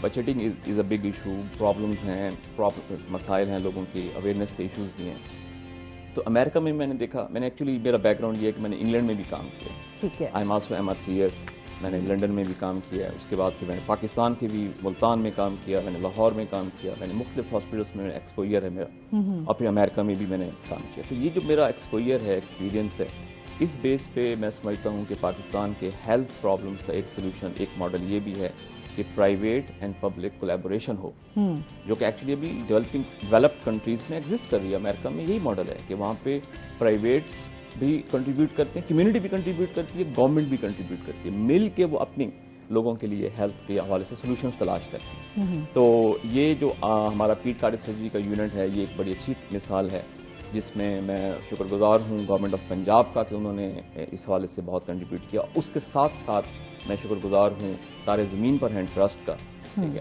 Budgeting is a big issue, problems ہیں, مسائل ہیں لوگوں کی, اویئرنیس کے ایشوز بھی ہیں. تو امریکہ میں میں نے دیکھا, میں نے ایکچولی میرا بیک گراؤنڈ یہ ہے کہ میں نے انگلینڈ میں بھی کام کیا. ٹھیک ہے. آئی ایم آلسو MRCS, میں نے لنڈن میں بھی کام کیا ہے. اس کے بعد پھر میں نے پاکستان کے بھی ملتان میں کام کیا, میں نے لاہور میں کام کیا, میں نے مختلف ہاسپٹلس میں ایکسپوئر ہے میرا, اور پھر امریکہ میں بھی میں نے کام کیا. تو یہ جو میرا ایکسپوئر ہے, ایکسپیرینس ہے, اس بیس پہ میں سمجھتا ہوں کہ پاکستان کے ہیلتھ پرابلمس کا ایک سولوشن, ایک ماڈل یہ بھی ہے کہ پرائیویٹ اینڈ پبلک کولیبوریشن ہو, جو کہ ایکچولی ابھی ڈیولپڈ کنٹریز میں ایگزسٹ کر رہی ہے. امریکہ میں یہی ماڈل ہے کہ وہاں پہ پرائیویٹس بھی کنٹریبیوٹ کرتے ہیں, کمیونٹی بھی کنٹریبیوٹ کرتی ہے, گورنمنٹ بھی کنٹریبیوٹ کرتی ہے, مل کے وہ اپنی لوگوں کے لیے ہیلتھ کے حوالے سے سولوشنز تلاش کرتے ہیں. تو یہ جو ہمارا پیٹ کارڈک سرجری کا یونٹ ہے, یہ ایک بڑی اچھی مثال ہے جس میں میں شکر گزار ہوں گورنمنٹ آف پنجاب کا کہ انہوں نے اس حوالے سے بہت کنٹریبیوٹ کیا. اس کے ساتھ ساتھ میں شکر گزار ہوں تارے زمین پر ہیں ٹرسٹ کا,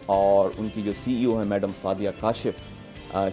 اور ان کی جو CEO ہیں madam Fadia Kashif,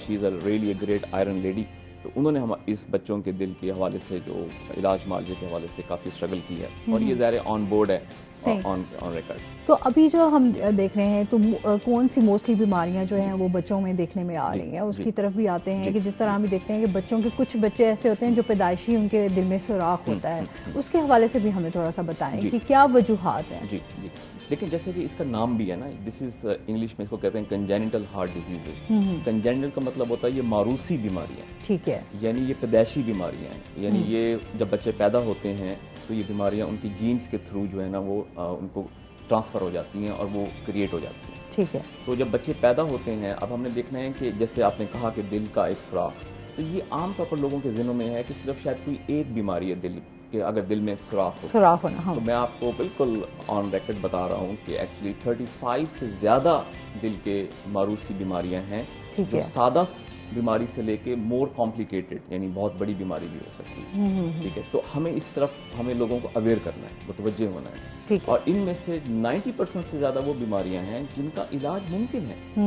she is a really a great iron lady. تو انہوں نے ہم اس بچوں کے دل کے حوالے سے جو علاج معالجے کے حوالے سے کافی اسٹرگل کی ہے, اور یہ ظاہر آن بورڈ ہے, آن ریکارڈ. تو ابھی جو ہم دیکھ رہے ہیں تو کون سی موسٹلی بیماریاں جو ہیں وہ بچوں میں دیکھنے میں آ رہی ہیں, اس کی طرف بھی آتے ہیں کہ جس طرح ہم بھی دیکھتے ہیں کہ بچوں کے کچھ بچے ایسے ہوتے ہیں جو پیدائشی ان کے دل میں سوراخ ہوتا ہے, اس کے حوالے سے بھی ہمیں تھوڑا سا بتائیں کہ کیا وجوہات ہیں. جی جی, لیکن جیسے کہ اس کا نام بھی ہے نا, دس از انگلش میں اس کو کہتے ہیں کنجینٹل ہارٹ ڈیزیزز. کنجینٹل کا مطلب ہوتا ہے یہ موروثی بیماریاں. ٹھیک ہے. یعنی یہ پیدائشی بیماریاں ہیں, یعنی یہ جب بچے پیدا ہوتے ہیں تو یہ بیماریاں ان کی جینز کے تھرو جو ہے نا وہ ان کو ٹرانسفر ہو جاتی ہیں اور وہ کریٹ ہو جاتی ہیں. ٹھیک ہے. تو جب بچے پیدا ہوتے ہیں, اب ہم نے دیکھنا ہے کہ جیسے آپ نے کہا کہ دل کا ایک سوراخ, تو یہ عام طور پر لوگوں کے ذہنوں میں ہے کہ صرف شاید کوئی ایک بیماری ہے دل کہ اگر دل میں سوراخ ہونا, تو میں آپ کو بالکل آن ریکارڈ بتا رہا ہوں کہ ایکچولی 35 سے زیادہ دل کے موروثی بیماریاں ہیں, جو سادہ بیماری سے لے کے مور کمپلیکیٹڈ یعنی بہت بڑی بیماری بھی ہو سکتی ہے. ٹھیک ہے. تو ہمیں اس طرف ہمیں لوگوں کو اویئر کرنا ہے, متوجہ ہونا ہے. اور ان میں سے 90% سے زیادہ وہ بیماریاں ہیں جن کا علاج ممکن ہے,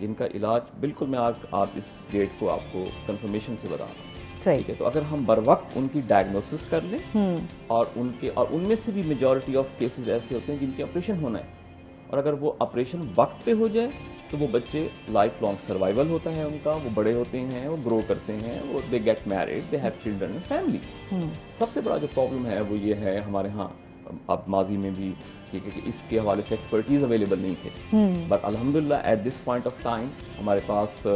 جن کا علاج بالکل, میں آپ اس ڈیٹ کو آپ کو کنفرمیشن سے بتا رہا ہوں. ٹھیک ہے. تو اگر ہم بر وقت ان کی ڈائگنوسس کر لیں, اور ان میں سے بھی میجورٹی آف کیسز ایسے ہوتے ہیں جن کے آپریشن ہونا ہے, اور اگر وہ آپریشن وقت پہ ہو جائے تو وہ بچے لائف لانگ سروائیول ہوتا ہے ان کا, وہ بڑے ہوتے ہیں, وہ گرو کرتے ہیں, وہ they get married, they have children and family. سب سے بڑا جو پرابلم ہے وہ یہ ہے ہمارے ہاں, اب ماضی میں بھی ٹھیک ہے کہ اس کے حوالے سے ایکسپرٹیز اویلیبل نہیں تھے, بٹ الحمدللہ at this point of time ہمارے پاس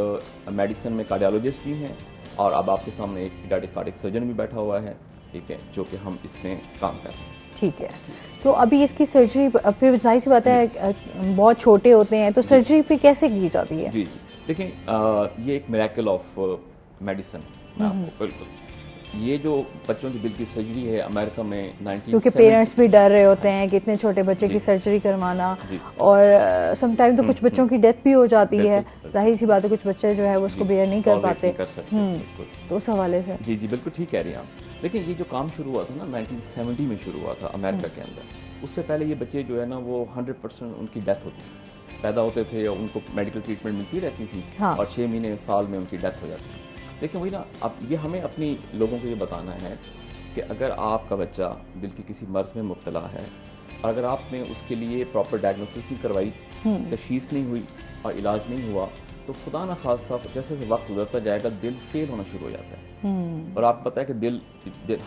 میڈیسن میں کارڈیالوجسٹ بھی ہیں, اور اب آپ کے سامنے ایک پیڈیاٹرک کارڈک سرجن بھی بیٹھا ہوا ہے, ٹھیک ہے, جو کہ ہم اس میں کام کر رہے ہیں. ٹھیک ہے. تو ابھی اس کی سرجری پھر ظاہر سی بات ہے بہت چھوٹے ہوتے ہیں, تو سرجری پہ کیسے کی جاتی ہے؟ جی جی, دیکھیں یہ ایک میریکل آف میڈیسن, بالکل. یہ جو بچوں کی دل کی سرجری ہے امریکہ میں 1970, کیونکہ پیرنٹس بھی ڈر رہے ہوتے ہیں کہ اتنے چھوٹے بچے کی سرجری کروانا, اور سم ٹائم تو کچھ بچوں کی ڈیتھ بھی ہو جاتی ہے, ظاہر سی بات ہے کچھ بچے جو ہے وہ اس کو بیئر نہیں کر پاتے. تو اس حوالے سے جی جی بالکل ٹھیک کہہ رہی ہیں آپ. دیکھیں یہ جو کام شروع ہوا تھا نا 1970 میں شروع ہوا تھا امریکہ کے اندر, اس سے پہلے یہ بچے جو ہے نا وہ 100% ان کی ڈیتھ ہوتی تھی, پیدا ہوتے تھے, ان کو میڈیکل ٹریٹمنٹ ملتی رہتی تھی, اور 6 مہینے سال میں ان کی ڈیتھ ہو جاتی تھی. لیکن وہی نا, اب یہ ہمیں اپنی لوگوں کو یہ بتانا ہے کہ اگر آپ کا بچہ دل کی کسی مرض میں مبتلا ہے, اور اگر آپ نے اس کے لیے پراپر ڈائگنوسس نہیں کروائی, تشخیص نہیں ہوئی اور علاج نہیں ہوا, تو خدا نہ خواستہ جیسے وقت گزرتا جائے گا دل فیل ہونا شروع ہو جاتا ہے. اور آپ کو پتا ہے کہ دل,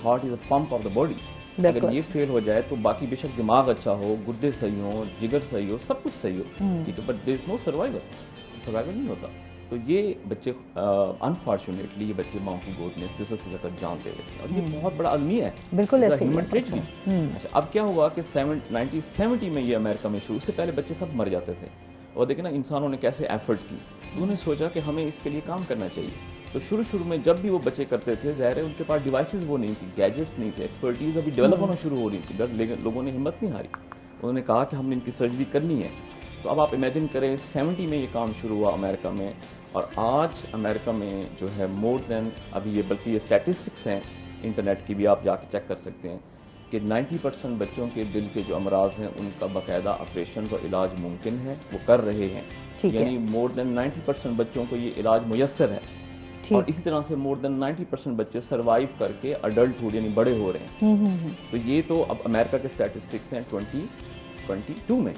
heart is a pump of the body, اگر یہ فیل ہو جائے تو باقی بے شک دماغ اچھا ہو, گردے صحیح ہوں, جگر صحیح ہو, سب کچھ صحیح ہو, ٹھیک ہے, but there is know survival نہیں ہوتا. تو یہ بچے انفارچونیٹلی یہ بچے ماں کی گود میں سزا کر جان دے رہے ہیں, اور یہ بہت بڑا المیہ ہے, بالکل ہیومن ٹریجڈی. اچھا, اب کیا ہوا کہ 1970 میں یہ امریکہ میں شروع, اس سے پہلے بچے سب مر جاتے تھے, اور دیکھیں نا انسانوں نے کیسے ایفرٹ کی, انہوں نے سوچا کہ ہمیں اس کے لیے کام کرنا چاہیے. تو شروع میں جب بھی وہ بچے کرتے تھے, ظاہر ہے ان کے پاس ڈیوائسز وہ نہیں تھی, گیجٹس نہیں تھے, ایکسپرٹیز ابھی ڈیولپ ہونا شروع ہو رہی تھی, لیکن لوگوں نے ہمت نہیں ہاری, انہوں نے کہا کہ ہم نے ان کی سرجری کرنی ہے. تو اب آپ امیجن کریں 70 میں یہ کام شروع ہوا امریکہ میں, اور آج امریکہ میں جو ہے مور دین, ابھی یہ بلکہ یہ اسٹیٹسٹکس ہیں انٹرنیٹ کی بھی, آپ جا کے چیک کر سکتے ہیں کہ 90% بچوں کے دل کے جو امراض ہیں ان کا باقاعدہ آپریشن کا علاج ممکن ہے, وہ کر رہے ہیں. یعنی مور دین 90% بچوں کو یہ علاج میسر ہے, اور اسی طرح سے مور دین 90% بچے سروائیو کر کے اڈلٹ ہوڈ یعنی بڑے ہو رہے ہیں. تو یہ تو اب امریکہ کے اسٹیٹسٹکس ہیں 2022 میں.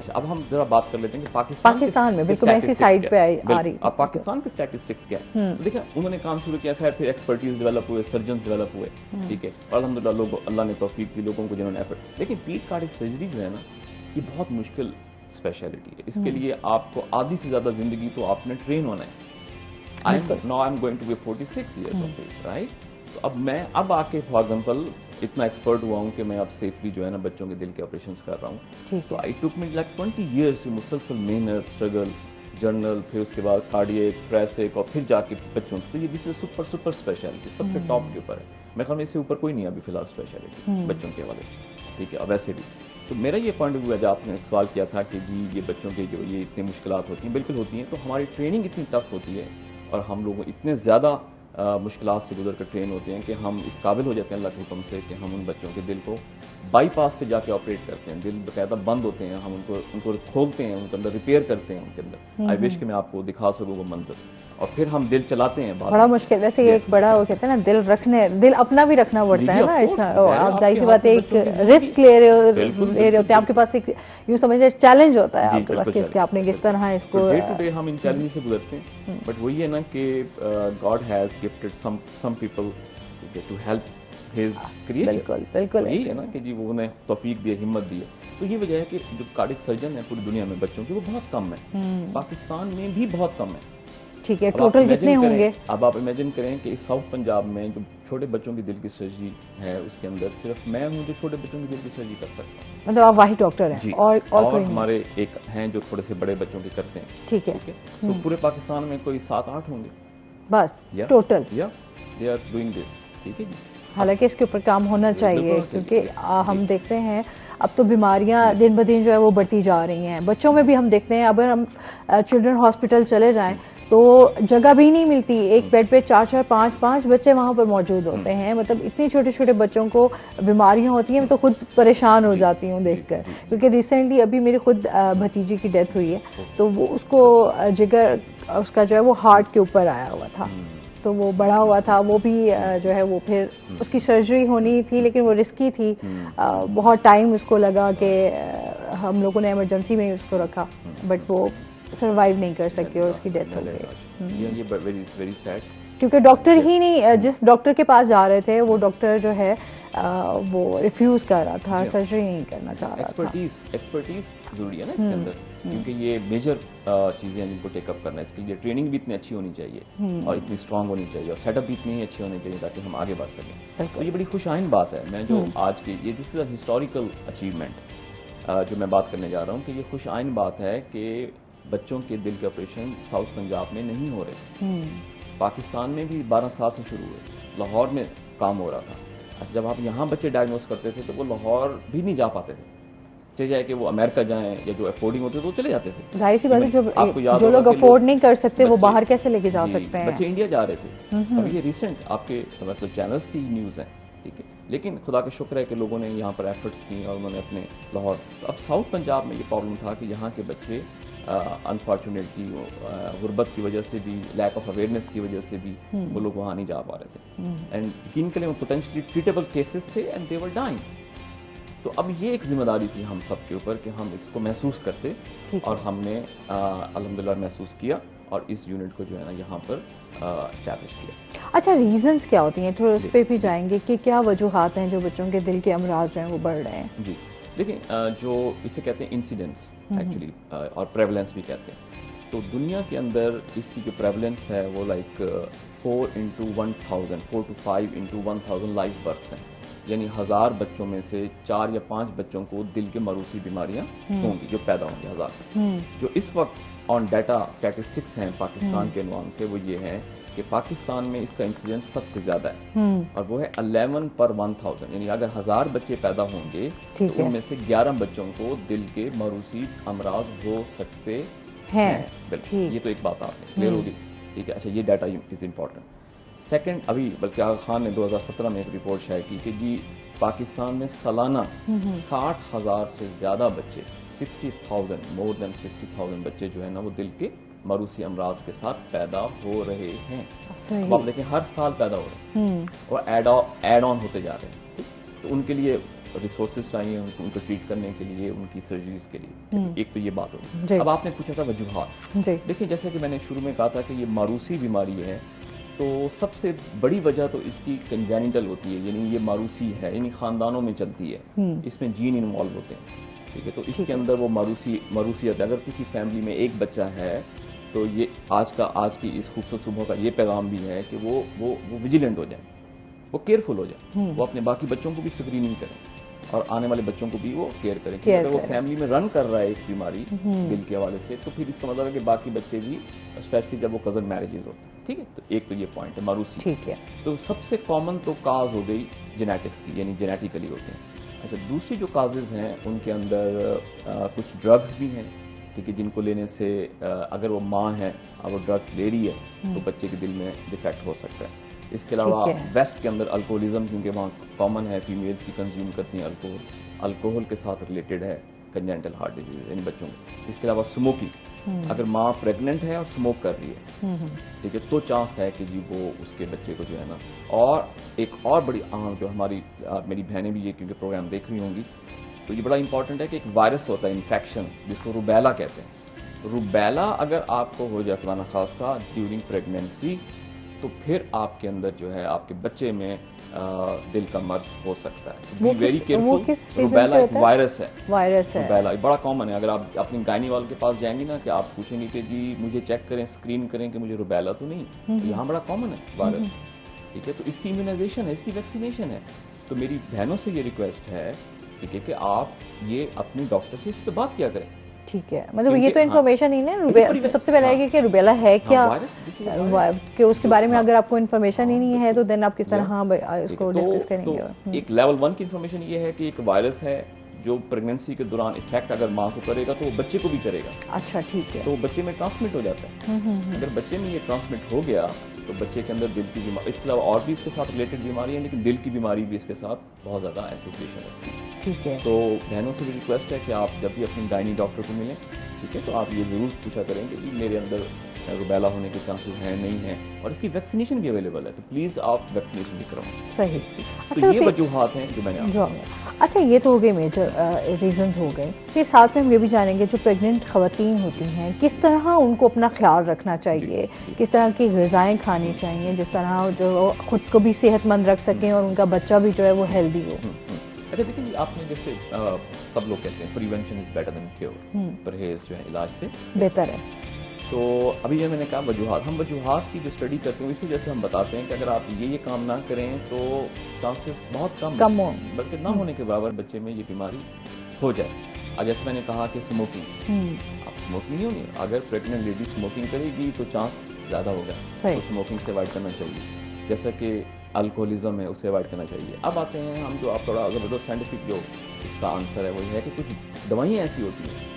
اچھا اب ہم ذرا بات کر لیتے ہیں کہ پاکستان میں بالکل میں اسی سائڈ پہ آ رہی. اب پاکستان کے اسٹیٹسٹکس کیا ہے؟ دیکھیں انہوں نے کام شروع کیا، خیر پھر ایکسپرٹیز ڈیولپ ہوئے، سرجنز ڈیولپ ہوئے، ٹھیک ہے، اور الحمدللہ لوگ اللہ نے توفیق دی لوگوں کو جنہوں نے ایفرٹ. لیکن پیٹ کارڈک سرجری جو ہے نا یہ بہت مشکل اسپیشلٹی ہے. اس کے لیے آپ کو آدھی سے زیادہ زندگی تو آپ نے ٹرین ہونا ہے. Now I'm going to be 46 years of age, right? تو اب میں آ کے فار ایگزامپل اتنا ایکسپرٹ ہوا ہوں کہ میں اب سیفلی جو ہے نا بچوں کے دل کے آپریشنز کر رہا ہوں. تو آئی ٹک می لائک 20 years کی مسلسل محنت، اسٹرگل، جرنل، پھر اس کے بعد کارڈیک، تھریسک، اور پھر جا کے بچوں. تو یہ دس از سپر اسپیشلٹی، سب سے ٹاپ کے اوپر ہے. میں خیال میں اس سے اوپر کوئی نہیں ہے ابھی فی الحال اسپیشلٹی بچوں کے حوالے سے، ٹھیک ہے. اب ویسے بھی تو میرا یہ پوائنٹ آف ویو ہے، جو آپ نے سوال کیا تھا کہ جی یہ بچوں کے جو یہ اتنی مشکلات ہوتی ہیں، بالکل ہوتی ہیں. تو ہماری ٹریننگ اتنی ٹف ہوتی ہے اور ہم لوگ اتنے زیادہ مشکلات سے گزر کر ٹرین ہوتے ہیں کہ ہم اس قابل ہو جاتے ہیں اللہ کے حکم سے کہ ہم ان بچوں کے دل کو بائی پاس پہ جا کے آپریٹ کرتے ہیں. دل باقاعدہ بند ہوتے ہیں، ہم ان کو کھولتے ہیں، ان کے اندر ریپیئر کرتے ہیں ان کے اندر. آئی وش کہ میں آپ کو دکھا سکوں وہ منظر. اور پھر ہم دل چلاتے ہیں. بڑا مشکل ویسے یہ ایک بڑا وہ کہتے ہیں نا دل رکھنے، دل اپنا بھی رکھنا پڑتا ہے نا. اس میں آپ ظاہر سی بات ہے ایک رسک لے رہے ہوتے ہیں، آپ کے پاس ایک یوں سمجھے چیلنج ہوتا ہے آپ کے پاس کہ آپ نے کس طرح اس کو ڈے ٹو ڈے ہم ان چیلنج سے گزرتے ہیں. بٹ وہی ہے نا کہ God has gifted some people to help his creation. بالکل یہی ہے نا کہ جی وہ انہیں توفیق دی، ہمت دی. تو یہ وجہ ہے کہ جو کارڈک سرجن ہیں پوری دنیا میں بچوں کے وہ بہت کم ہے، پاکستان میں بھی بہت کم ہے. ٹھیک ہے، ٹوٹل کتنے ہوں گے؟ اب آپ امیجن کریں کہ ساؤتھ پنجاب میں جو چھوٹے بچوں کی دل کی سرجری ہے اس کے اندر صرف میں ہوں جو چھوٹے بچوں کی دل کی سرجری کر سکتا ہوں. مطلب آپ واحد ڈاکٹر ہیں؟ جی. اور ہمارے ایک ہیں جو تھوڑے سے بڑے بچوں کے کرتے ہیں. ٹھیک ہے. تو پورے پاکستان میں کوئی 7-8 ہوں گے بس total. They are doing this. ٹھیک ہے جی. حالانکہ اس کے اوپر کام ہونا چاہیے کیونکہ ہم دیکھتے ہیں اب تو بیماریاں دن بدن جو ہے وہ بڑھتی جا رہی ہیں. بچوں میں بھی ہم دیکھتے ہیں اگر ہم چلڈرن ہاسپٹل چلے جائیں تو جگہ بھی نہیں ملتی. ایک بیڈ پہ 4-4 5-5 بچے وہاں پر موجود ہوتے ہیں. مطلب اتنے چھوٹے چھوٹے بچوں کو بیماریاں ہوتی ہیں. میں تو خود پریشان ہو جاتی ہوں دیکھ کر کیونکہ ریسنٹلی ابھی میری خود بھتیجی کی ڈیتھ ہوئی ہے. تو وہ اس کو جگر اس کا جو ہے وہ ہارٹ کے اوپر آیا ہوا تھا. تو وہ بڑا ہوا تھا، وہ بھی جو ہے وہ پھر اس کی سرجری ہونی تھی لیکن وہ رسکی تھی. بہت ٹائم اس کو لگا کہ ہم لوگوں نے ایمرجنسی میں اس کو رکھا بٹ وہ سروائیو نہیں کر سکے اور اس کی ڈیتھ ہو گئی. کیونکہ ڈاکٹر ہی نہیں، جس ڈاکٹر کے پاس جا رہے تھے وہ ڈاکٹر جو ہے وہ ریفیوز کر رہا تھا، سرجری نہیں کرنا چاہ رہا تھا. ایکسپرٹیز ضروری ہے نا اس کے اندر کیونکہ یہ میجر چیزیں ہیں جن کو ٹیک اپ کرنا ہے. اس کے لیے ٹریننگ بھی اتنی اچھی ہونی چاہیے اور اتنی اسٹرانگ ہونی چاہیے اور سیٹ اپ بھی اتنی اچھی ہونی چاہیے تاکہ ہم آگے بڑھ سکیں. تو یہ بڑی خوش آئند بات ہے. میں جو آج کی یہ دس از اے ہسٹوریکل اچیومنٹ جو میں بات کرنے جا رہا ہوں کہ یہ خوش آئند بات ہے کہ بچوں کے دل کے آپریشن ساؤتھ پنجاب میں نہیں ہو رہے. پاکستان میں بھی 12 سال سے شروع ہوئے، لاہور میں کام ہو رہا تھا. اچھا جب آپ یہاں بچے ڈائگنوز کرتے تھے تو وہ لاہور بھی نہیں جا پاتے تھے، چاہے جائے کہ وہ امریکہ جائیں یا جو افورڈنگ ہوتے تھے وہ چلے جاتے تھے. ظاہر سی بات ہے جو لوگ افورڈ نہیں کر سکتے وہ باہر کیسے لے کے جا سکتے ہیں. بچے انڈیا جا رہے تھے. اب یہ ریسنٹ آپ کے مطلب چینلز کی نیوز ہیں، ٹھیک ہے. لیکن خدا کا شکر ہے کہ لوگوں نے یہاں پر ایفرٹس کی اور انہوں نے اپنے لاہور. اب ساؤتھ پنجاب میں یہ پرابلم تھا کہ یہاں کے بچے انفارچونیٹلی غربت کی وجہ سے بھی، لیک آف اویئرنیس کی وجہ سے بھی وہ لوگ وہاں نہیں جا پا رہے تھے. اینڈ کلینکلی وہ پوٹینشلی ٹریٹیبل کیسز تھے اینڈ دے ور ڈائنگ. تو اب یہ ایک ذمہ داری تھی ہم سب کے اوپر کہ ہم اس کو محسوس کرتے اور ہم نے الحمدللہ محسوس کیا اور اس یونٹ کو جو ہے نا یہاں پر اسٹیبلش کیا. اچھا ریزنز کیا ہوتی ہیں تھوڑا اس پہ بھی جائیں گے کہ کیا وجوہات ہیں جو بچوں کے دل کے امراض جو ہیں وہ بڑھ رہے ہیں؟ جی دیکھیں جو اسے کہتے ہیں انسیڈنس ایکچولی اور پریولنس بھی کہتے ہیں. تو دنیا کے اندر اس کی جو پریولنس ہے وہ like 4 to 5 into 1000 life births ہیں. یعنی 1000 بچوں میں سے 4 یا 5 بچوں کو دل کے مروثی بیماریاں ہوں گی جو پیدا ہوں گی 1000. جو اس وقت آن ڈیٹا اسٹیٹسٹکس ہیں پاکستان کے عنوان سے وہ یہ ہے کہ پاکستان میں اس کا انسیڈنس سب سے زیادہ ہے اور وہ ہے 11 per 1000. یعنی اگر 1000 بچے پیدا ہوں گے تو ان میں سے 11 بچوں کو دل کے مروثی امراض ہو سکتے ہیں. یہ تو ایک بات آپ نے کلیئر ہوگی، ٹھیک ہے. اچھا یہ ڈیٹا از امپورٹنٹ. سیکنڈ ابھی بلکہ آغا خان نے 2017 میں ایک رپورٹ شائع کی کہ جی پاکستان میں سالانہ 60,000 سے زیادہ بچے 60,000 مور دین 60,000 بچے جو ہے نا وہ دل کے مروثی امراض کے ساتھ پیدا ہو رہے ہیں. اب آپ دیکھیں ہر سال پیدا ہو رہے ہیں اور ایڈ آن ہوتے جا رہے ہیں. تو ان کے لیے ریسورسز چاہیے ان کو ٹریٹ کرنے کے لیے، ان کی سرجریز کے لیے. ایک تو یہ بات ہوگی. جی. اب آپ نے پوچھا تھا وجوہات. جی. دیکھیں جیسے کہ میں نے شروع میں کہا تھا کہ یہ ماروثی بیماری ہے، تو سب سے بڑی وجہ تو اس کی کنجینیٹل ہوتی ہے، یعنی یہ ماروثی ہے، یعنی خاندانوں میں چلتی ہے، اس میں جین انوالو ہوتے ہیں. ٹھیک ہے، تو اس کے اندر وہ ماروثیت. اگر کسی فیملی میں ایک بچہ ہے تو یہ آج کی اس خوبصورت صبح کا یہ پیغام بھی ہے کہ وہ ویجیلنٹ ہو جائیں، وہ کیئرفل ہو جائیں، وہ اپنے باقی بچوں کو بھی اسکریننگ کریں اور آنے والے بچوں کو بھی وہ کیئر کریں. اگر وہ فیملی میں رن کر رہا ہے ایک بیماری دل کے حوالے سے، تو پھر اس کا مطلب ہے کہ باقی بچے بھی، اسپیشلی جب وہ کزن میرجز ہوتے ہیں. ٹھیک ہے، تو ایک تو یہ پوائنٹ ہے ماروثی. ٹھیک ہے. تو سب سے کامن تو کاز ہو گئی جینیٹکس کی، یعنی جینیٹیکلی ہوتے ہیں. اچھا، دوسری جو کازز ہیں ان کے اندر کچھ ڈرگز بھی ہیں. ٹھیک ہے، جن کو لینے سے اگر وہ ماں ہے اور وہ ڈرگز لے رہی ہے تو بچے کے دل میں ڈیفیکٹ ہو سکتا ہے. اس کے علاوہ ویسٹ کے اندر الکوہولزم، کیونکہ وہاں کامن ہے، فیمیلز کی کنزیوم کرتی ہیں الکوہول کے ساتھ ریلیٹڈ ہے کنجینٹل ہارٹ ڈیزیز یعنی بچوں میں. اس کے علاوہ اسموکنگ، اگر ماں پریگننٹ ہے اور اسموک کر رہی ہے، ٹھیک ہے، تو چانس ہے کہ جی وہ اس کے بچے کو جو ہے نا. اور ایک اور بڑی اہم جو میری بہنیں بھی یہ کیونکہ پروگرام دیکھ رہی ہوں گی، تو یہ بڑا امپورٹنٹ ہے کہ ایک وائرس ہوتا ہے انفیکشن جس کو روبیلا کہتے ہیں. روبیلا اگر آپ کو ہو جائے خدا نخواستہ ڈیورنگ پریگنینسی، تو پھر آپ کے اندر جو ہے آپ کے بچے میں دل کا مرض ہو سکتا ہے. Be very careful. روبیلا ایک وائرس ہے. روبیلا بڑا کامن ہے. اگر آپ اپنی گائنی والے کے پاس جائیں گی نا کہ آپ پوچھیں گے کہ جی مجھے چیک کریں، اسکرین کریں کہ مجھے روبیلا تو نہیں، تو یہاں بڑا کامن ہے وائرس. ٹھیک ہے، تو اس کی امیونائزیشن ہے، اس کی ویکسینیشن ہے. تو میری بہنوں سے یہ ریکویسٹ ہے ٹھیک ہے کہ آپ یہ اپنی ڈاکٹر سے اس پہ بات کیا کریں. ٹھیک ہے، مطلب یہ تو انفارمیشن ہی نا، سب سے پہلے ہے کہ روبیلا ہے کیا، کہ اس کے بارے میں اگر آپ کو انفارمیشن ہی نہیں ہے تو دین آپ کس طرح اس کو ڈسکس کریں گے. ایک لیول 1 کی انفارمیشن یہ ہے کہ ایک وائرس ہے جو پریگننسی کے دوران افیکٹ اگر ماں کو کرے گا تو وہ بچے کو بھی کرے گا. اچھا ٹھیک ہے. تو وہ بچے میں ٹرانسمٹ ہو جاتا ہے. اگر بچے میں یہ ٹرانسمٹ ہو گیا تو بچے کے اندر دل کی بیماری، اس کے علاوہ اور بھی اس کے ساتھ ریلیٹڈ بیماری ہیں، لیکن دل کی بیماری بھی اس کے ساتھ بہت زیادہ ایسوسیشن ہوتی ہے. ٹھیک ہے. تو بہنوں سے بھی ریکویسٹ ہے کہ آپ جب بھی اپنی گائنی ڈاکٹر کو ملیں ٹھیک ہے تو آپ یہ ضرور پوچھا کریں کہ جی میرے اندر روبیلا ہونے کے چانسز ہیں نہیں ہیں، اور اس کی ویکسینیشن بھی اویلیبل ہے، تو پلیز آپ ویکسینیشن بھی کرائیں. صحیح. تو یہ وجوہات ہیں جو میں نے اچھا یہ تو ہو گئے میجر ریزنز ہو گئے. پھر ساتھ میں ہم یہ بھی جانیں گے جو پریگننٹ خواتین ہوتی ہیں کس طرح ان کو اپنا خیال رکھنا چاہیے، کس طرح کی غذائیں کھانی چاہیے جس طرح جو خود کو بھی صحت مند رکھ سکیں اور ان کا بچہ بھی جو ہے وہ ہیلدی ہو. اچھا دیکھیں جی، آپ نے جیسے سب لوگ کہتے ہیں prevention is better than cure, پرہیز جو ہے علاج سے بہتر ہے. تو ابھی جو میں نے کہا وجوہات، ہم وجوہات کی جو اسٹڈی کرتے ہیں اسی جیسے ہم بتاتے ہیں کہ اگر آپ یہ کام نہ کریں تو چانسز بہت کم ہوں، بلکہ نہ ہونے کے برابر بچے میں یہ بیماری ہو جائے. جیسے میں نے کہا کہ اسموکنگ، اب اسموکنگ نہیں ہونی، اگر پریگننٹ لیڈی اسموکنگ کرے گی تو چانس زیادہ ہوگا، تو اسموکنگ سے اوائڈ کرنا چاہیے. جیسا کہ الکوہولزم ہے اسے اوائڈ کرنا چاہیے. اب آتے ہیں ہم جو آپ تھوڑا زبردست سائنٹیفک جو اس کا آنسر ہے وہ یہ ہے کہ کچھ دوائیں ایسی ہوتی ہیں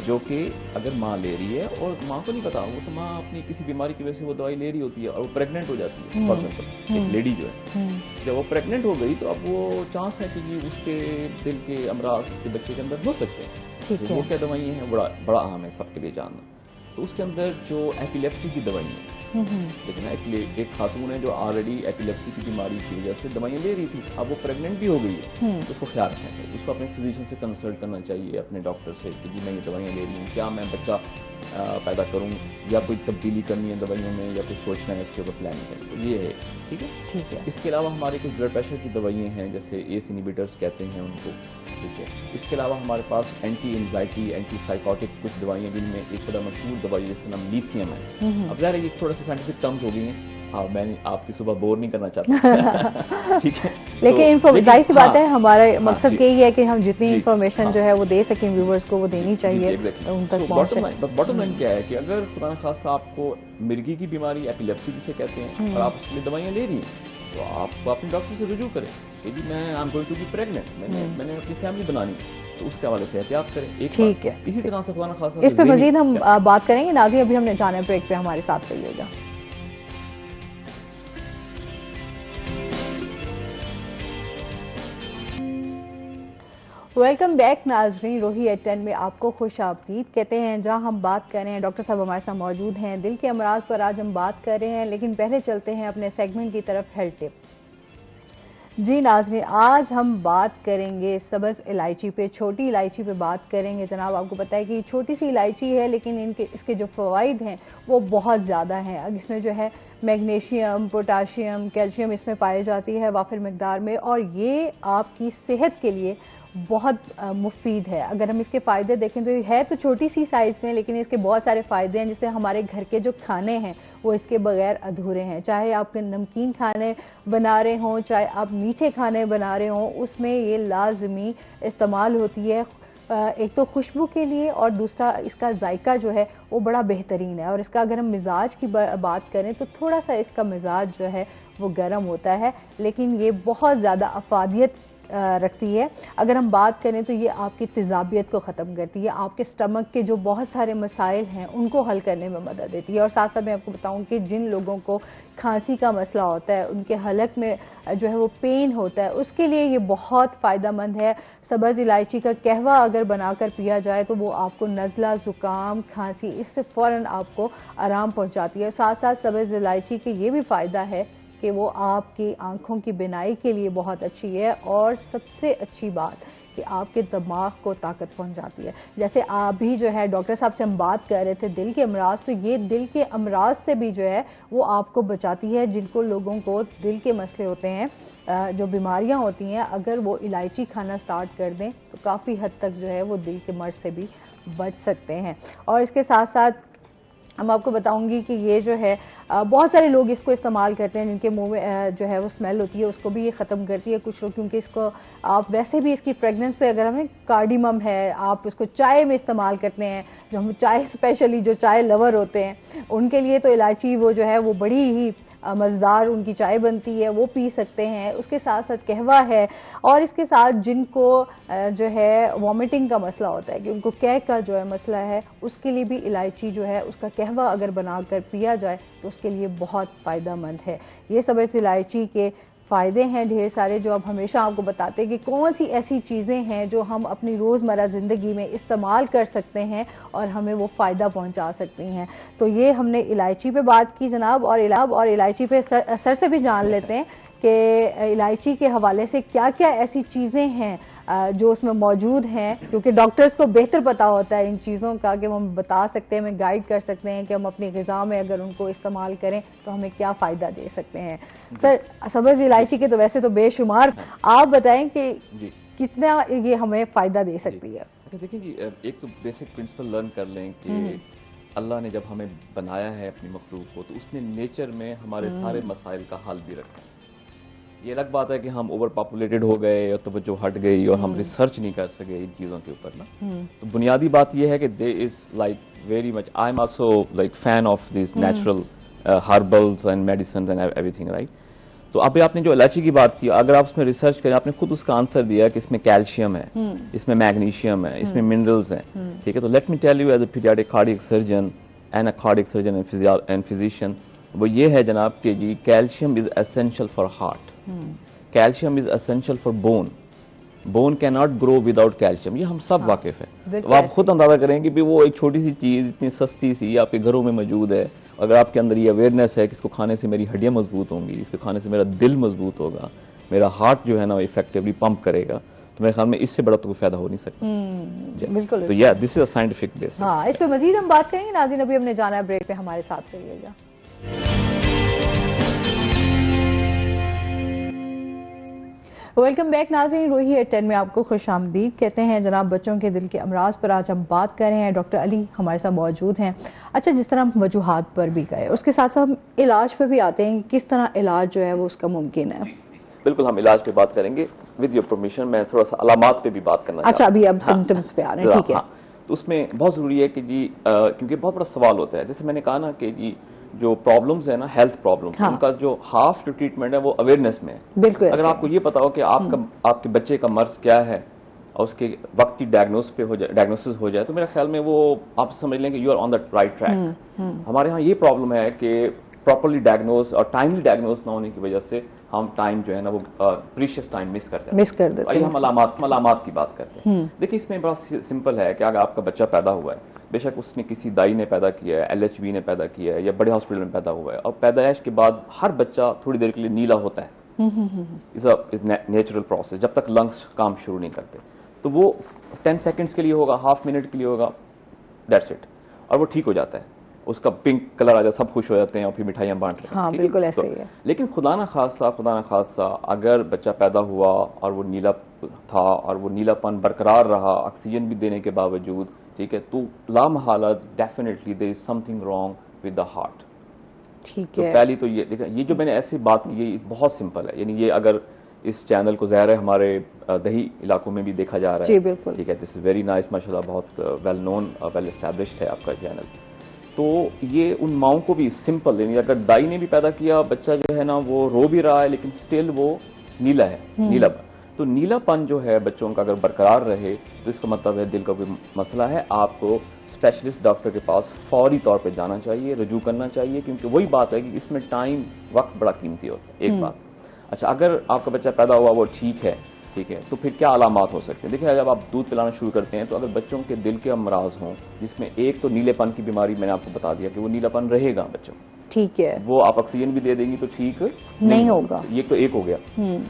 جو کہ اگر ماں لے رہی ہے اور ماں کو نہیں پتا، وہ تو ماں اپنی کسی بیماری کی وجہ سے وہ دوائی لے رہی ہوتی ہے اور وہ پریگننٹ ہو جاتی ہے. فار ایگزامپل ایک لیڈی جو ہے جب وہ پریگننٹ ہو گئی تو اب وہ چانس ہے کہ جی اس کے دل کے امراض اس کے بچے کے اندر ہو سکتے ہیں. وہ کیا دوائیں ہیں بڑا اہم ہے سب کے لیے جاننا. تو اس کے اندر جو ایپیلیپسی کی دوائیں ہیں، لیکن ایک خاتون ہے جو آلریڈی ایپیلیپسی کی بیماری کی وجہ سے دوائیں لے رہی تھی، اب وہ پریگننٹ بھی ہو گئی ہے، اس کو خیال رکھنا چاہیے، اس کو اپنے فزیشین سے کنسلٹ کرنا چاہیے، اپنے ڈاکٹر سے کہ جی میں یہ دوائیں لے رہی ہوں، کیا میں بچہ پیدا کروں یا کوئی تبدیلی کرنی ہے دوائیوں میں یا کچھ سوچنا ہے اس کے اوپر پلان کریں. تو یہ ہے ٹھیک ہے. اس کے علاوہ ہمارے کچھ بلڈ پریشر کی دوائیں ہیں جیسے ایس انہیبیٹرز کہتے ہیں ان کو. ٹھیک ہے. اس کے علاوہ ہمارے پاس اینٹی انزائٹی، اینٹی سائیکوٹک کچھ دوائیں جن میں ایک بڑا مشہور دوائی جس کا نام لیتھیم ہے. اب ظاہر ہے یہ تھوڑا سا سائنٹیفک ٹرمز ہو گئی ہیں، میں آپ کی صبح بور نہیں کرنا چاہتا ٹھیک ہے، لیکن ظاہر سی بات ہے ہمارا مقصد یہی ہے کہ ہم جتنی انفارمیشن جو ہے وہ دے سکیں ویورز کو، وہ دینی چاہیے ان تک پہنچے. باٹم لائن کیا ہے کہ اگر خدا نخواستہ آپ کو مرگی کی بیماری ایپیلیپسی جسے کہتے ہیں اور آپ اس کے لیے دوائیاں لے رہی ہیں تو آپ اپنے ڈاکٹر سے رجوع کریں کہ جی میں I am going to be pregnant, میں نے اپنی فیملی بنانی، تو اس کے حوالے سے احتیاط کریں. ٹھیک ہے. اسی طرح سے خدا نخواستہ اس پہ مزید ہم بات کریں گے. ناظرین ابھی ہم نے جانا ہے بریک پہ، ہمارے ساتھ رہیے گا. ویلکم بیک ناظرین، روہی ایٹ 10 میں آپ کو خوش آمدید کہتے ہیں، جہاں ہم بات کر رہے ہیں ڈاکٹر صاحب ہمارے ساتھ موجود ہیں. دل کے امراض پر آج ہم بات کر رہے ہیں، لیکن پہلے چلتے ہیں اپنے سیگمنٹ کی طرف، ہیلتھ ٹپ. جی ناظرین، آج ہم بات کریں گے سبز الائچی پہ، چھوٹی الائچی پہ بات کریں گے جناب. آپ کو پتہ ہے کہ یہ چھوٹی سی الائچی ہے لیکن اس کے جو فوائد ہیں وہ بہت زیادہ ہیں. اس میں جو ہے میگنیشیم، پوٹاشیم، کیلشیم اس میں پائی جاتی ہے وافر مقدار میں، اور یہ آپ کی صحت کے لیے بہت مفید ہے. اگر ہم اس کے فائدے دیکھیں تو یہ ہے تو چھوٹی سی سائز میں، لیکن اس کے بہت سارے فائدے ہیں، جس سے ہمارے گھر کے جو کھانے ہیں وہ اس کے بغیر ادھورے ہیں. چاہے آپ کے نمکین کھانے بنا رہے ہوں، چاہے آپ میٹھے کھانے بنا رہے ہوں، اس میں یہ لازمی استعمال ہوتی ہے. ایک تو خوشبو کے لیے، اور دوسرا اس کا ذائقہ جو ہے وہ بڑا بہترین ہے. اور اس کا اگر ہم مزاج کی بات کریں تو تھوڑا سا اس کا مزاج جو ہے وہ گرم ہوتا ہے، لیکن یہ بہت زیادہ افادیت رکھتی ہے. اگر ہم بات کریں تو یہ آپ کی تیزابیت کو ختم کرتی ہے، آپ کے سٹمک کے جو بہت سارے مسائل ہیں ان کو حل کرنے میں مدد دیتی ہے. اور ساتھ ساتھ میں آپ کو بتاؤں کہ جن لوگوں کو کھانسی کا مسئلہ ہوتا ہے، ان کے حلق میں جو ہے وہ پین ہوتا ہے، اس کے لیے یہ بہت فائدہ مند ہے. سبز الائچی کا قہوہ اگر بنا کر پیا جائے تو وہ آپ کو نزلہ، زکام، کھانسی اس سے فوراً آپ کو آرام پہنچاتی ہے. ساتھ ساتھ سبز الائچی کے یہ بھی فائدہ ہے کہ وہ آپ کی آنکھوں کی بینائی کے لیے بہت اچھی ہے، اور سب سے اچھی بات کہ آپ کے دماغ کو طاقت پہنچاتی ہے. جیسے ابھی جو ہے ڈاکٹر صاحب سے ہم بات کر رہے تھے دل کے امراض، تو یہ دل کے امراض سے بھی جو ہے وہ آپ کو بچاتی ہے. جن کو لوگوں کو دل کے مسئلے ہوتے ہیں، جو بیماریاں ہوتی ہیں، اگر وہ الائچی کھانا سٹارٹ کر دیں تو کافی حد تک جو ہے وہ دل کے مرض سے بھی بچ سکتے ہیں. اور اس کے ساتھ ساتھ ہم آپ کو بتاؤں گی کہ یہ جو ہے بہت سارے لوگ اس کو استعمال کرتے ہیں، جن کے منہ میں جو ہے وہ اسمیل ہوتی ہے اس کو بھی یہ ختم کرتی ہے. کچھ لوگ کیونکہ اس کو آپ ویسے بھی اس کی فریگننس سے، اگر ہمیں کارڈیمم ہے، آپ اس کو چائے میں استعمال کرتے ہیں، جو ہم چائے اسپیشلی جو چائے لور ہوتے ہیں ان کے لیے تو الائچی وہ جو ہے وہ بڑی ہی مزیدار ان کی چائے بنتی ہے، وہ پی سکتے ہیں. اس کے ساتھ ساتھ قہوہ ہے، اور اس کے ساتھ جن کو جو ہے وامٹنگ کا مسئلہ ہوتا ہے، کہ ان کو قے کا جو ہے مسئلہ ہے، اس کے لیے بھی الائچی جو ہے اس کا قہوہ اگر بنا کر پیا جائے تو اس کے لیے بہت فائدہ مند ہے. یہ سب اس الائچی کے فائدے ہیں ڈھیر سارے، جو اب ہمیشہ آپ کو بتاتے ہیں کہ کون سی ایسی چیزیں ہیں جو ہم اپنی روزمرہ زندگی میں استعمال کر سکتے ہیں اور ہمیں وہ فائدہ پہنچا سکتی ہیں. تو یہ ہم نے الائچی پہ بات کی جناب، اور الائچی پہ سر سے بھی جان لیتے ہیں کہ الائچی کے حوالے سے کیا کیا ایسی چیزیں ہیں جو اس میں موجود ہیں، کیونکہ ڈاکٹرز کو بہتر پتا ہوتا ہے ان چیزوں کا، کہ ہم بتا سکتے ہیں، ہمیں گائیڈ کر سکتے ہیں کہ ہم اپنی غذا میں اگر ان کو استعمال کریں تو ہمیں کیا فائدہ دے سکتے ہیں. سر، سبز الائچی کے تو ویسے تو بے شمار، آپ بتائیں کہ کتنا یہ ہمیں فائدہ دے سکتی ہے. دیکھیں جی، ایک تو بیسک پرنسپل لرن کر لیں کہ اللہ نے جب ہمیں بنایا ہے اپنی مخلوق کو، تو اس نے نیچر میں ہمارے سارے مسائل کا حل بھی رکھا ہے. یہ الگ بات ہے کہ ہم اوور پاپولیٹڈ ہو گئے اور توجہ ہٹ گئی اور ہم ریسرچ نہیں کر سکے ان چیزوں کے اوپر نا. تو بنیادی بات یہ ہے کہ they is like very much, I am also like fan of these natural herbals and medicines and everything, right. تو ابھی آپ نے جو الائچی کی بات کی، اگر آپ اس میں ریسرچ کریں، آپ نے خود اس کا آنسر دیا کہ اس میں کیلشیم ہے، اس میں میگنیشیم ہے، اس میں منرلز ہیں، ٹھیک ہے. تو let me tell you as a paediatric cardiac surgeon and a cardiac surgeon and physician, وہ یہ ہے جناب کہ جی calcium is essential for heart, calcium is essential for bone, bone کی ناٹ گرو وداؤٹ کیلشیم. یہ ہم سب واقف ہیں. تو آپ خود اندازہ کریں کہ وہ ایک چھوٹی سی چیز اتنی سستی سی آپ کے گھروں میں موجود ہے. اگر آپ کے اندر یہ اویئرنیس ہے کہ اس کو کھانے سے میری ہڈیاں مضبوط ہوں گی، اس کو کھانے سے میرا دل مضبوط ہوگا، میرا ہارٹ جو ہے نا وہ افیکٹولی پمپ کرے گا، تو میرے خیال میں اس سے بڑا تو کوئی فائدہ ہو نہیں سکتا. بالکل. تو یا دس از اے سائنٹیفک بیسس. ہاں، اس پہ مزید ہم بات کریں گے. ناظرین، ابھی ہم نے جانا ہے بریک پہ، ہمارے ساتھ رہیے گا. ویلکم بیک ناظرین، روہی ایٹ 10 میں آپ کو خوش آمدید کہتے ہیں. جناب، بچوں کے دل کے امراض پر آج ہم بات کر رہے ہیں. ڈاکٹر علی ہمارے ساتھ موجود ہیں. اچھا، جس طرح ہم وجوہات پر بھی گئے، اس کے ساتھ ساتھ ہم علاج پہ بھی آتے ہیں، کس طرح علاج جو ہے وہ اس کا ممکن ہے. بالکل، ہم علاج پہ بات کریں گے. ود یور پرمیشن میں تھوڑا سا علامات پہ بھی بات کرنا چاہتا ہوں. اچھا، ابھی اب سمپٹمز پہ آ رہے ہیں، ٹھیک ہے. تو اس میں بہت ضروری ہے کہ جی، کیونکہ بہت بڑا سوال ہوتا ہے، جیسے میں نے کہا نا کہ جی جو پرابلمز ہیں نا، ہیلتھ پرابلمز، ان کا جو ہاف جو ٹریٹمنٹ ہے وہ اویئرنیس میں ہے. بالکل. اگر آپ کو یہ پتا ہو کہ آپ کے بچے کا مرض کیا ہے اور اس کے وقتی ڈائگنوسس ہو جائے، تو میرے خیال میں وہ آپ سمجھ لیں کہ you are on the right track. ہمارے ہاں یہ پرابلم ہے کہ پراپرلی ڈائگنوز اور ٹائملی ڈائگنوز نہ ہونے کی وجہ سے ہم ٹائم جو ہے نا وہ پریشیس ٹائم مس کر دیتے ہیں. آئیے ہم علامات کی بات کرتے ہیں. دیکھیں، اس میں بڑا سمپل ہے کہ اگر آپ کا بچہ پیدا ہوا ہے، بے شک اس نے کسی دائی نے پیدا کیا ہے، LHB نے پیدا کیا ہے، یا بڑے ہاسپٹل میں پیدا ہوا ہے، اور پیدائش کے بعد ہر بچہ تھوڑی دیر کے لیے نیلا ہوتا ہے. Natural process. جب تک لنگس کام شروع نہیں کرتے تو وہ 10 سیکنڈس کے لیے ہوگا, ہاف منٹ کے لیے ہوگا, دیٹس اٹ, اور وہ ٹھیک ہو جاتا ہے. اس کا پنک کلر آ جاتا ہے, سب خوش ہو جاتے ہیں اور پھر مٹھائیاں بانٹ رہے ہیں. ہاں بالکل ایسے ہی ہے. لیکن خدا نہ خاصہ اگر بچہ پیدا ہوا اور وہ نیلا تھا اور وہ نیلا پن برقرار رہا آکسیجن بھی دینے کے باوجود, ٹھیک ہے, تو لا محالہ definitely there is something wrong with the heart. ٹھیک تو ہے. پہلی تو یہ جو میں نے ایسی بات کی یہ بہت سمپل ہے. یعنی یہ اگر اس چینل کو ظاہر ہے ہمارے دیہی علاقوں میں بھی دیکھا جا رہا ہے. جی بالکل. ٹھیک ہے, دس از ویری نائس, ماشاء اللہ بہت ویل نون ویل اسٹیبلشڈ ہے آپ کا چینل. تو یہ ان ماؤں کو بھی سمپل, یعنی اگر دائی نے بھی پیدا کیا بچہ جو ہے نا وہ رو بھی رہا ہے لیکن سٹل وہ نیلا ہے, نیلا پن. تو نیلا پن جو ہے بچوں کا اگر برقرار رہے تو اس کا مطلب ہے دل کا کوئی مسئلہ ہے. آپ کو اسپیشلسٹ ڈاکٹر کے پاس فوری طور پہ جانا چاہیے, رجوع کرنا چاہیے, کیونکہ وہی بات ہے کہ اس میں ٹائم وقت بڑا قیمتی ہوتا ہے. ایک بات. اچھا, اگر آپ کا بچہ پیدا ہوا وہ ٹھیک ہے, تو پھر کیا علامات ہو سکتے ہیں؟ دیکھیں, جب آپ دودھ پلانا شروع کرتے ہیں تو اگر بچوں کے دل کے امراض ہوں جس میں ایک تو نیلے پن کی بیماری, میں نے آپ کو بتا دیا کہ وہ نیلا پن رہے گا بچوں, ٹھیک ہے, وہ آپ آکسیجن بھی دے دیں گی تو ٹھیک نہیں ہوگا. یہ تو ایک ہو گیا.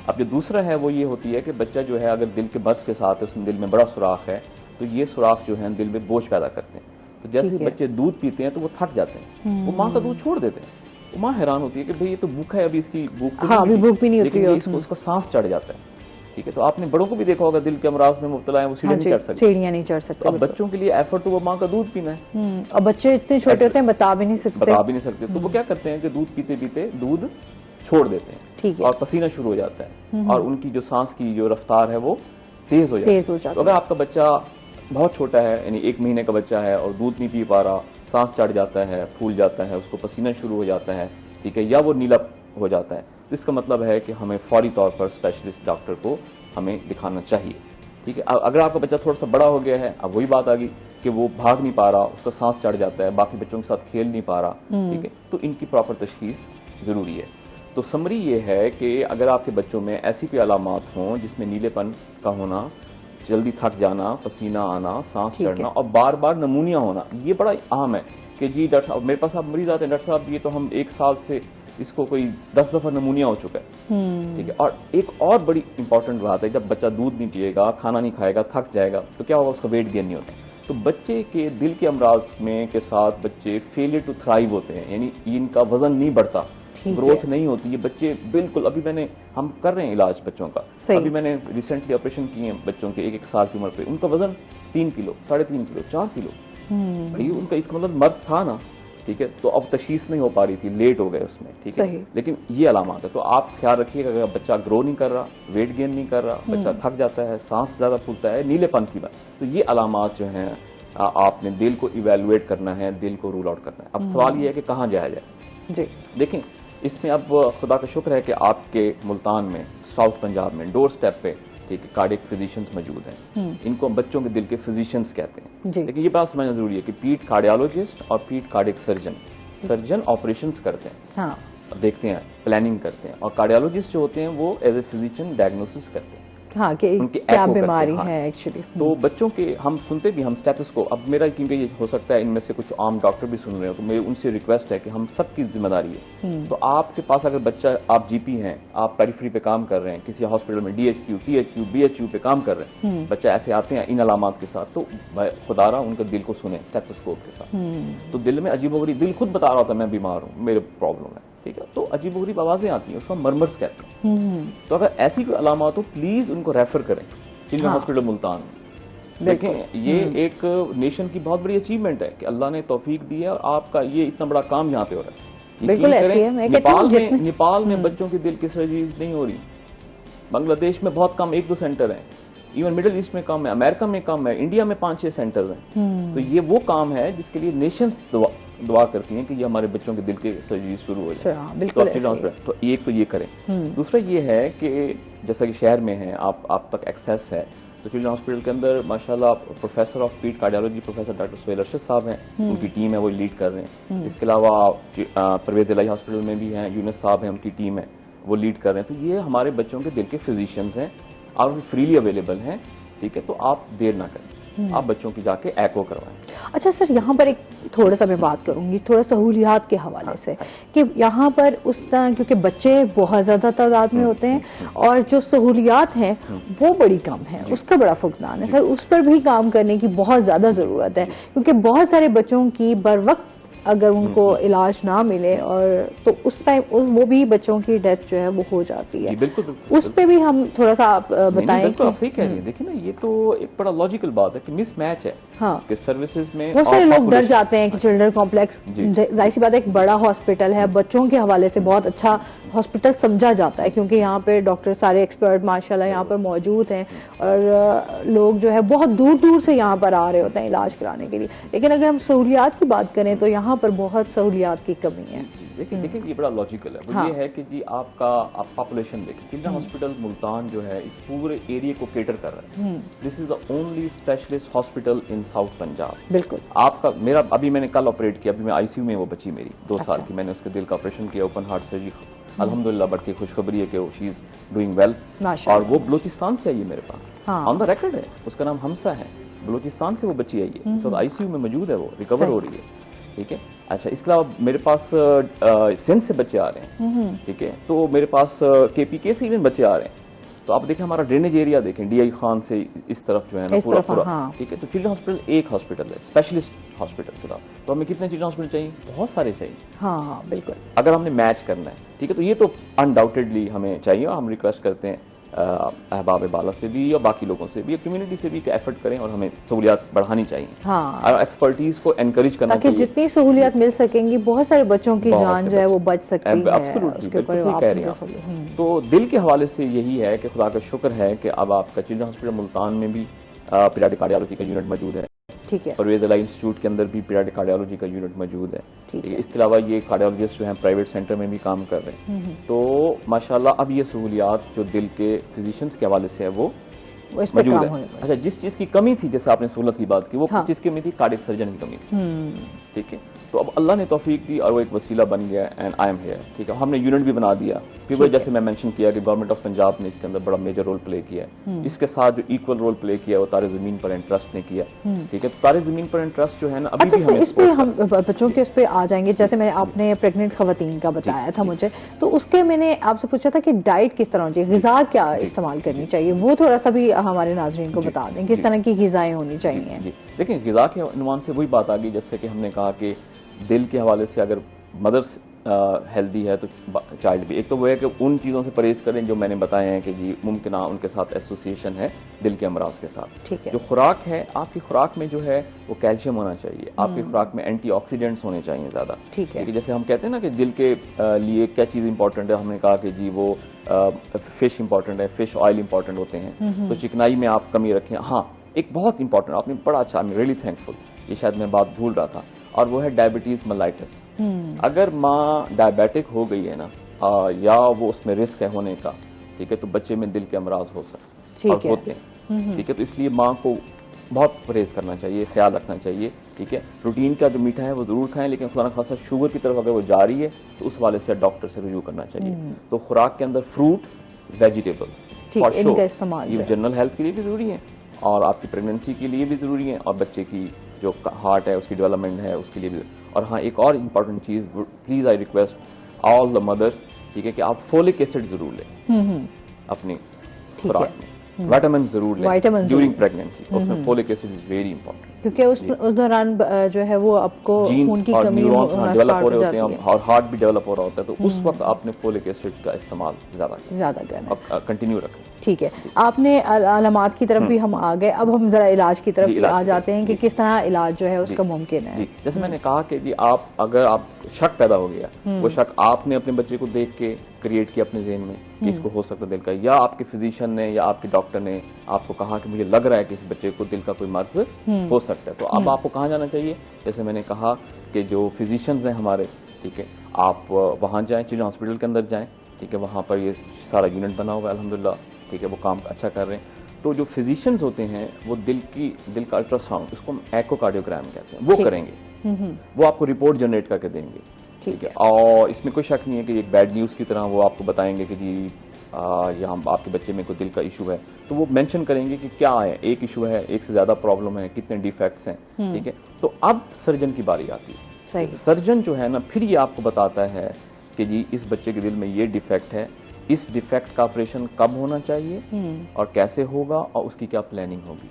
اب جو دوسرا ہے وہ یہ ہوتی ہے کہ بچہ جو ہے اگر دل کے مرض کے ساتھ اس میں دل میں بڑا سوراخ ہے تو یہ سوراخ جو ہے دل میں بوجھ پیدا کرتے ہیں. تو جیسے بچے دودھ پیتے ہیں تو وہ تھک جاتے ہیں, وہ ماں کا دودھ چھوڑ دیتے ہیں. ماں حیران ہوتی ہے کہ بھئی یہ تو بھوکا ہے, ابھی اس کی بھوک بھی نہیں ہوتی, لیکن اس کو سانس چڑھ جاتا ہے. ٹھیک ہے, تو آپ نے بڑوں کو بھی دیکھا ہوگا دل کے امراض میں مبتلا ہیں, وہ سیڑھیاں نہیں چڑھ سکتے. اب بچوں کے لیے ایفرٹ تو وہ ماں کا دودھ پینا ہے. اور بچے اتنے چھوٹے ہوتے ہیں بتا بھی نہیں سکتے. تو وہ کیا کرتے ہیں کہ دودھ پیتے پیتے دودھ چھوڑ دیتے ہیں اور پسینہ شروع ہو جاتا ہے اور ان کی جو سانس کی جو رفتار ہے وہ تیز ہو جاتی ہے. تو اگر آپ کا بچہ بہت چھوٹا ہے, یعنی 1 مہینے کا بچہ ہے اور دودھ نہیں پی پا رہا, سانس چڑھ جاتا ہے, پھول جاتا ہے, اس کو پسینہ شروع ہو جاتا ہے, ٹھیک ہے, یا وہ نیلا ہو جاتا ہے, تو اس کا مطلب ہے کہ ہمیں فوری طور پر اسپیشلسٹ ڈاکٹر کو ہمیں دکھانا چاہیے. ٹھیک ہے. اگر آپ کا بچہ تھوڑا سا بڑا ہو گیا ہے, اب وہی بات آ گئی کہ وہ بھاگ نہیں پا رہا, اس کا سانس چڑھ جاتا ہے, باقی بچوں کے ساتھ کھیل نہیں پا رہا, ٹھیک ہے, تو ان کی پراپر تشخیص ضروری ہے. تو سمری یہ ہے کہ اگر آپ کے بچوں میں ایسی کوئی علامات ہوں جس میں نیلے پن کا ہونا, جلدی تھک جانا, پسینہ آنا, سانس چڑھنا اور بار بار نمونیا ہونا, یہ بڑا اہم ہے کہ جی ڈاکٹر صاحب میرے پاس آپ مریض آتے ہیں, ڈاکٹر صاحب یہ تو ہم 1 سال سے اس کو کوئی 10 دفعہ نمونیا ہو چکا ہے. ٹھیک ہے. اور ایک اور بڑی امپورٹنٹ بات ہے, جب بچہ دودھ نہیں پیے گا, کھانا نہیں کھائے گا, تھک جائے گا, تو کیا ہوگا, اس کا ویٹ گین نہیں ہوتا. تو بچے کے دل کے امراض میں کے ساتھ بچے فیلئر ٹو تھرائیو ہوتے ہیں, یعنی ان کا وزن نہیں بڑھتا, گروتھ نہیں ہوتی. یہ بچے بالکل, ابھی ہم کر رہے ہیں علاج بچوں کا, ابھی میں نے ریسنٹلی آپریشن کیے ہیں بچوں کے 1 سال کی عمر پہ, ان کا وزن 3 کلو, 3.5 کلو, 4 کلو. بھائی ان کا اس کا مطلب مرض تھا نا, ٹھیک ہے, تو اب تشخیص نہیں ہو پا رہی تھی, لیٹ ہو گئے اس میں, ٹھیک ہے. لیکن یہ علامات ہے, تو آپ خیال رکھیے کہ اگر بچہ گرو نہیں کر رہا, ویٹ گین نہیں کر رہا, بچہ تھک جاتا ہے, سانس زیادہ پھولتا ہے, نیلے پن کی بات, تو یہ علامات جو ہیں آپ نے دل کو ایویلویٹ کرنا ہے, دل کو رول آؤٹ کرنا ہے. اب سوال یہ ہے کہ کہاں جایا جائے. جی دیکھیں, اس میں اب خدا کا شکر ہے کہ آپ کے ملتان میں, ساؤتھ پنجاب میں ڈور سٹیپ پہ کارڈک فزیشنز موجود ہیں. ان کو بچوں کے دل کے فزیشنز کہتے ہیں. لیکن یہ بات سمجھنا ضروری ہے کہ پیٹ کارڈیالوجسٹ اور پیٹ کارڈک سرجن آپریشنز کرتے ہیں, دیکھتے ہیں, پلاننگ کرتے ہیں, اور کارڈیالوجسٹ جو ہوتے ہیں وہ ایز اے فزیشین ڈائگنوسس کرتے ہیں کہ کیا بیماری ہے ایکچولی. تو بچوں کے ہم سنتے بھی, ہم اسٹیٹس کو, اب میرا کیونکہ یہ ہو سکتا ہے ان میں سے کچھ عام ڈاکٹر بھی سن رہے ہو, تو میری ان سے ریکویسٹ ہے کہ ہم سب کی ذمہ داری ہے. تو آپ کے پاس اگر بچہ, آپ جی پی ہیں, آپ پیریفری پہ کام کر رہے ہیں, کسی ہاسپٹل میں D H Q, T H Q, B H U پہ کام کر رہے ہیں, بچہ ایسے آتے ہیں ان علامات کے ساتھ, تو خدا رہا ان کے دل کو سنیں اسٹیتھوسکوپ کے ساتھ. تو دل میں عجیب و غریب, دل خود بتا رہا ہوتا ہے میں بیمار ہوں, میرے پرابلم ہے, ٹھیک ہے, تو عجیب و غریب آوازیں آتی ہیں, اس کو مرمرز کہتے ہیں. تو اگر ایسی کوئی علامات ہو پلیز ان کو ریفر کریں چلڈرن ہاسپٹل ملتان. دیکھیں, یہ ایک نیشن کی بہت بڑی اچیومنٹ ہے کہ اللہ نے توفیق دی ہے, اور آپ کا یہ اتنا بڑا کام یہاں پہ ہو رہا ہے. نیپال میں بچوں کی دل کی سرجریز نہیں ہو رہی, بنگلہ دیش میں بہت کم, 1-2 سینٹر ہیں, ایون مڈل ایسٹ میں کم ہے, امریکہ میں کم ہے, انڈیا میں 5-6 سینٹرز ہیں. تو یہ وہ کام ہے جس کے لیے نیشنز دعا کرتی ہیں کہ یہ ہمارے بچوں کے دل کے سرجری شروع ہو جائے. تو ایک تو یہ کریں. دوسرا یہ ہے کہ جیسا کہ شہر میں ہے, آپ تک ایکسیس ہے, تو چلڈرن ہاسپٹل کے اندر ماشاءاللہ professor of paed cardiology professor doctor Sohail Arshad صاحب ہیں, ان کی ٹیم ہے, وہ لیڈ کر رہے ہیں. اس کے علاوہ پرویز الہی ہاسپٹل میں بھی ہیں, یونس صاحب ہیں, ان کی ٹیم ہے, وہ لیڈ کر رہے ہیں. تو یہ ہمارے بچوں کے دل کے فزیشینز ہیں اور فریلی اویلیبل ہیں, ٹھیک ہے. تو آپ دیر نہ کریں. آپ بچوں کی جا کے ایکو کروائیں. اچھا سر، یہاں پر ایک تھوڑا سا میں بات کروں گی تھوڑا سہولیات کے حوالے سے کہ یہاں پر اس طرح کیونکہ بچے بہت زیادہ تعداد میں ہوتے ہیں اور جو سہولیات ہیں وہ بڑی کم ہیں، اس کا بڑا فقدان ہے سر. اس پر بھی کام کرنے کی بہت زیادہ ضرورت ہے کیونکہ بہت سارے بچوں کی بر وقت اگر ان کو علاج نہ ملے اور تو اس ٹائم وہ بھی بچوں کی ڈیتھ جو ہے وہ ہو جاتی ہے. بالکل اس پہ بھی ہم تھوڑا سا آپ بتائیں. بالکل آپ صحیح کہہ رہی ہیں. دیکھیں نا، یہ تو ایک بڑا لاجیکل بات ہے کہ مس میچ ہے کہ سروسز میں بہت سارے لوگ ڈر جاتے ہیں کہ چلڈرن کمپلیکس ظاہر سی بات ہے ایک بڑا ہاسپٹل ہے، بچوں کے حوالے سے بہت اچھا ہاسپٹل سمجھا جاتا ہے کیونکہ یہاں پہ ڈاکٹر سارے ایکسپرٹ ماشاءاللہ یہاں پر موجود ہیں اور لوگ جو ہے بہت دور دور سے یہاں پر آ رہے ہوتے ہیں علاج کرانے کے لیے. لیکن اگر ہم سہولیات کی بات کریں تو یہاں پر بہت سہولیات کی کمی ہے. دیکھیں یہ بڑا لاجیکل ہے. وہ یہ ہے کہ جی آپ کا پاپولیشن دیکھیں، چلڈرن ہاسپٹل ملتان جو ہے اس پورے ایریا کو کیٹر کر رہا ہے. This is the only specialist hospital in South Punjab. بالکل. آپ کا میرا ابھی میں نے کل آپریٹ کیا، ابھی میں آئی سی یو میں وہ بچی میری 2 سال کی، میں نے اس کے دل کا آپریشن کیا، اوپن ہارٹ سرجری. الحمدللہ بڑھ کے خوشخبری ہے کہ شی از ڈوئنگ ویل. اور وہ بلوچستان سے آئی ہے میرے پاس، آن دا ریکارڈ ہے، اس کا نام حمزہ ہے. بلوچستان سے وہ بچی آئی ہے، اس وقت آئی سی یو میں موجود ہے، وہ ریکور ہو رہی ہے. ٹھیک ہے. اچھا، اس کے علاوہ میرے پاس سندھ سے بچے آ رہے ہیں. ٹھیک ہے. تو میرے پاس کے پی کے سے ایون بچے آ رہے ہیں. تو آپ دیکھیں ہمارا ڈرینیج ایریا دیکھیں، ڈی آئی خان سے اس طرف جو ہے نا پورا. ٹھیک ہے. تو چلڈرن ہاسپٹل ایک ہاسپٹل ہے، اسپیشلسٹ ہاسپٹل خدا. تو ہمیں کتنے چلڈرن ہاسپٹل چاہیے؟ بہت سارے چاہیے. ہاں بالکل. اگر ہم نے میچ کرنا ہے. ٹھیک ہے. تو یہ تو انڈاؤٹیڈلی ہمیں چاہیے اور ہم ریکویسٹ کرتے ہیں احباب بالا سے بھی اور باقی لوگوں سے بھی، کمیونٹی سے بھی کہ ایفرٹ کریں اور ہمیں سہولیات بڑھانی چاہیے. اور ایکسپرٹیز کو انکریج کرنا چاہیے تاکہ جتنی سہولیات مل سکیں گی بہت سارے بچوں کی جان جو ہے وہ بچ سکتی ہے. ایبسولوٹلی بالکل صحیح کہہ رہی ہیں. تو دل کے حوالے سے یہی ہے کہ خدا کا شکر ہے کہ اب آپ کا چلڈرن ہاسپٹل ملتان میں بھی پیڈیاٹرک کارڈیالوجی کا یونٹ موجود ہے. ٹھیک ہے. پرویز علائی انسٹیٹیوٹ کے اندر بھی پیڈیاٹرک کارڈیالوجی کا یونٹ موجود ہے. اس کے علاوہ یہ کارڈیالوجسٹ جو ہیں پرائیویٹ سینٹر میں بھی کام کر رہے ہیں. تو ماشاءاللہ اب یہ سہولیات جو دل کے فزیشنز کے حوالے سے ہے وہ موجود ہے. اچھا، جس چیز کی کمی تھی، جیسے آپ نے سہولت کی بات کی، وہ چیز کی کمی تھی کارڈیک سرجن کی کمی تھی. ٹھیک ہے. تو اب اللہ نے توفیق دی اور وہ ایک وسیلہ بن گیا اینڈ آئی ایم ہیئر. ٹھیک ہے. ہم نے یونٹ بھی بنا دیا. پھر جیسے میں مینشن کیا کہ گورنمنٹ آف پنجاب نے اس کے اندر بڑا میجر رول پلے کیا ہے. اس کے ساتھ جو ایکول رول پلے کیا وہ تارے زمین پر اینڈ ٹرسٹ نے کیا. ٹھیک ہے. تو تارے زمین پر اینڈ ٹرسٹ جو ہے نا ابھی بھی ہمیں اس پہ ہم بچوں کے اس پہ آ جائیں گے. جیسے میں نے آپ نے پریگننٹ خواتین کا بتایا تھا مجھے، تو اس کے میں نے آپ سے پوچھا تھا کہ ڈائٹ کس طرح ہونی چاہیے، غذا کیا استعمال کرنی چاہیے، وہ تھوڑا سا بھی ہمارے ناظرین کو بتا دیں کس طرح کی غذائیں ہونی چاہیے. دیکھیں غذا کے عنوان سے وہی بات آ گئی جیسے کہ ہم نے کہا کہ دل کے حوالے سے اگر مدرس ہیلدی ہے تو چائلڈ بھی. ایک تو وہ ہے کہ ان چیزوں سے پرہیز کریں جو میں نے بتائے ہیں کہ جی ممکنہ ان کے ساتھ ایسوسیشن ہے دل کے امراض کے ساتھ. جو خوراک ہے، آپ کی خوراک میں جو ہے وہ کیلشیم ہونا چاہیے، آپ کی خوراک میں اینٹی آکسیڈنٹس ہونے چاہیے زیادہ. ٹھیک ہے. جیسے ہم کہتے ہیں نا کہ دل کے لیے کیا چیز امپورٹنٹ ہے، ہم نے کہا کہ جی وہ فش امپورٹنٹ ہے، فش آئل امپورٹنٹ ہوتے ہیں. تو چکنائی میں آپ کمی رکھیں. ہاں ایک بہت امپورٹنٹ، آپ نے بڑا اچھا، آئی ایم ریئلی تھینکفل، یہ شاید میں بات بھول رہا تھا، اور وہ ہے ڈائبٹیز ملائٹس. اگر ماں ڈائبیٹک ہو گئی ہے نا یا وہ اس میں رسک ہے ہونے کا، ٹھیک ہے، تو بچے میں دل کے امراض ہو سکتے اور ہوتے ہیں. ٹھیک ہے. تو اس لیے ماں کو بہت پرہیز کرنا چاہیے، خیال رکھنا چاہیے. ٹھیک ہے. پروٹین کا جو میٹھا ہے وہ ضرور کھائیں، لیکن خدا نخواستہ شوگر کی طرف اگر وہ جا رہی ہے تو اس والے سے ڈاکٹر سے رجوع کرنا چاہیے. تو خوراک کے اندر فروٹ، ویجیٹیبلس یہ جنرل ہیلتھ کے لیے بھی ضروری ہے اور آپ کی پریگننسی کے لیے بھی ضروری ہے اور بچے کی جو ہارٹ ہے اس کی ڈیولپمنٹ ہے اس کے لیے بھی. اور ہاں ایک اور امپورٹنٹ چیز، پلیز آئی ریکویسٹ آل دا مدرس، ٹھیک ہے، کہ آپ فولک ایسڈ ضرور لیں اپنی خوراک میں. وائٹامن ضرور لیں ڈیورنگ پریگننسی. اس میں folic acid is very important کیونکہ اس دوران جو ہے وہ آپ کو خون کی کمی ڈیولپ ہو رہے ہوتے ہیں اور ہارٹ بھی ڈیولپ ہو رہا ہوتا ہے. تو اس وقت آپ نے فولک ایسڈ کا استعمال زیادہ کرنا اور کنٹینیو رکھیں. ٹھیک ہے. آپ نے علامات کی طرف بھی ہم آ گئے، اب ہم ذرا علاج کی طرف آ جاتے ہیں کہ کس طرح علاج جو ہے اس کا ممکن ہے. جیسے میں نے کہا کہ جی اگر آپ شک پیدا ہو گیا، وہ شک آپ نے اپنے بچے کو دیکھ کے کریٹ کیا اپنے ذہن میں کہ اس کو ہو سکتا ہے دل کا، یا آپ کے فزیشین نے یا آپ کے ڈاکٹر نے آپ کو کہا کہ مجھے لگ رہا ہے کہ اس بچے کو دل کا کوئی مرض ہو سکتا ہے، تو اب آپ کو کہاں جانا چاہیے؟ جیسے میں نے کہا کہ جو فزیشینز ہیں ہمارے، ٹھیک ہے، آپ وہاں جائیں، چلڈرن ہاسپٹل کے اندر جائیں. ٹھیک ہے. وہاں پر یہ سارا یونٹ بنا ہوا ہے الحمدللہ. ٹھیک ہے. وہ کام اچھا کر رہے ہیں. تو جو فزیشینز ہوتے ہیں وہ دل کا الٹرا ساؤنڈ، اس کو ہم ایکو کارڈیوگرام کہتے ہیں، وہ کریں گے. وہ آپ کو رپورٹ جنریٹ کر کے دیں گے. ٹھیک ہے. اور اس میں کوئی شک نہیں ہے کہ ایک بیڈ نیوز کی طرح وہ آپ کو بتائیں گے کہ جی یا آپ کے بچے میں کوئی دل کا ایشو ہے تو وہ مینشن کریں گے کہ کیا ہے, ایک ایشو ہے, ایک سے زیادہ پرابلم ہے, کتنے ڈیفیکٹس ہیں, ٹھیک ہے. تو اب سرجن کی باری آتی ہے. سرجن جو ہے نا پھر یہ آپ کو بتاتا ہے کہ جی اس بچے کے دل میں یہ ڈیفیکٹ ہے, اس ڈیفیکٹ کا آپریشن کب ہونا چاہیے اور کیسے ہوگا اور اس کی کیا پلاننگ ہوگی.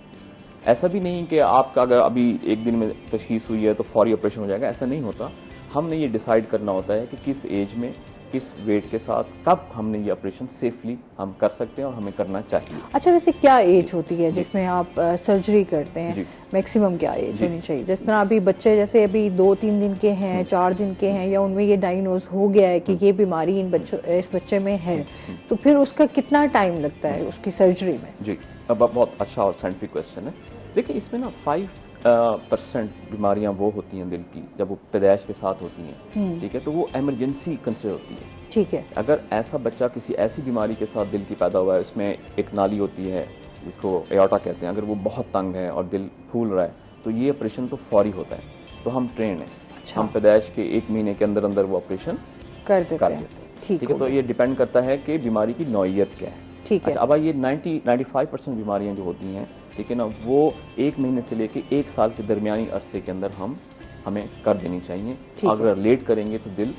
ایسا بھی نہیں کہ آپ کا اگر ابھی ایک دن میں تشخیص ہوئی ہے تو فوری آپریشن ہو جائے گا, ایسا نہیں ہوتا. ہم نے یہ ڈیسائیڈ کرنا ہوتا ہے کہ کس ایج میں, کس ویٹ کے ساتھ کب ہم نے یہ آپریشن سیفلی ہم کر سکتے ہیں اور ہمیں کرنا چاہیے. اچھا ویسے کیا ایج ہوتی ہے جس میں آپ سرجری کرتے ہیں؟ میکسیمم کیا ایج ہونی چاہیے؟ جس طرح ابھی بچے جیسے ابھی 2-3 دن کے ہیں, 4 دن کے ہیں, یا ان میں یہ ڈائگنوز ہو گیا ہے کہ یہ بیماری اس بچے میں ہے, تو پھر اس کا کتنا ٹائم لگتا ہے اس کی سرجری میں؟ جی اب بہت اچھا اور سائنٹیفک کوشچن ہے. دیکھیں اس میں نا 5% بیماریاں وہ ہوتی ہیں دل کی جب وہ پیدائش کے ساتھ ہوتی ہیں, ٹھیک ہے, تو وہ ایمرجنسی کنسیڈر ہوتی ہے. ٹھیک ہے. اگر ایسا بچہ کسی ایسی بیماری کے ساتھ دل کی پیدا ہوا ہے, اس میں ایک نالی ہوتی ہے جس کو ایورٹا کہتے ہیں, اگر وہ بہت تنگ ہے اور دل پھول رہا ہے تو یہ آپریشن تو فوری ہوتا ہے. تو ہم ٹرینڈ ہیں, ہم پیدائش کے 1 مہینے کے اندر اندر وہ آپریشن کر دیتے ہیں. ٹھیک ہے. تو یہ ڈیپینڈ کرتا ہے کہ بیماری کی نوعیت کیا ہے. ٹھیک ہے. اب یہ 95% بیماریاں جو ہوتی ہیں, ٹھیک ہے نا, وہ 1 مہینے سے لے کے 1 سال کے درمیانی عرصے کے اندر ہمیں کر دینی چاہیے. اگر لیٹ کریں گے تو دل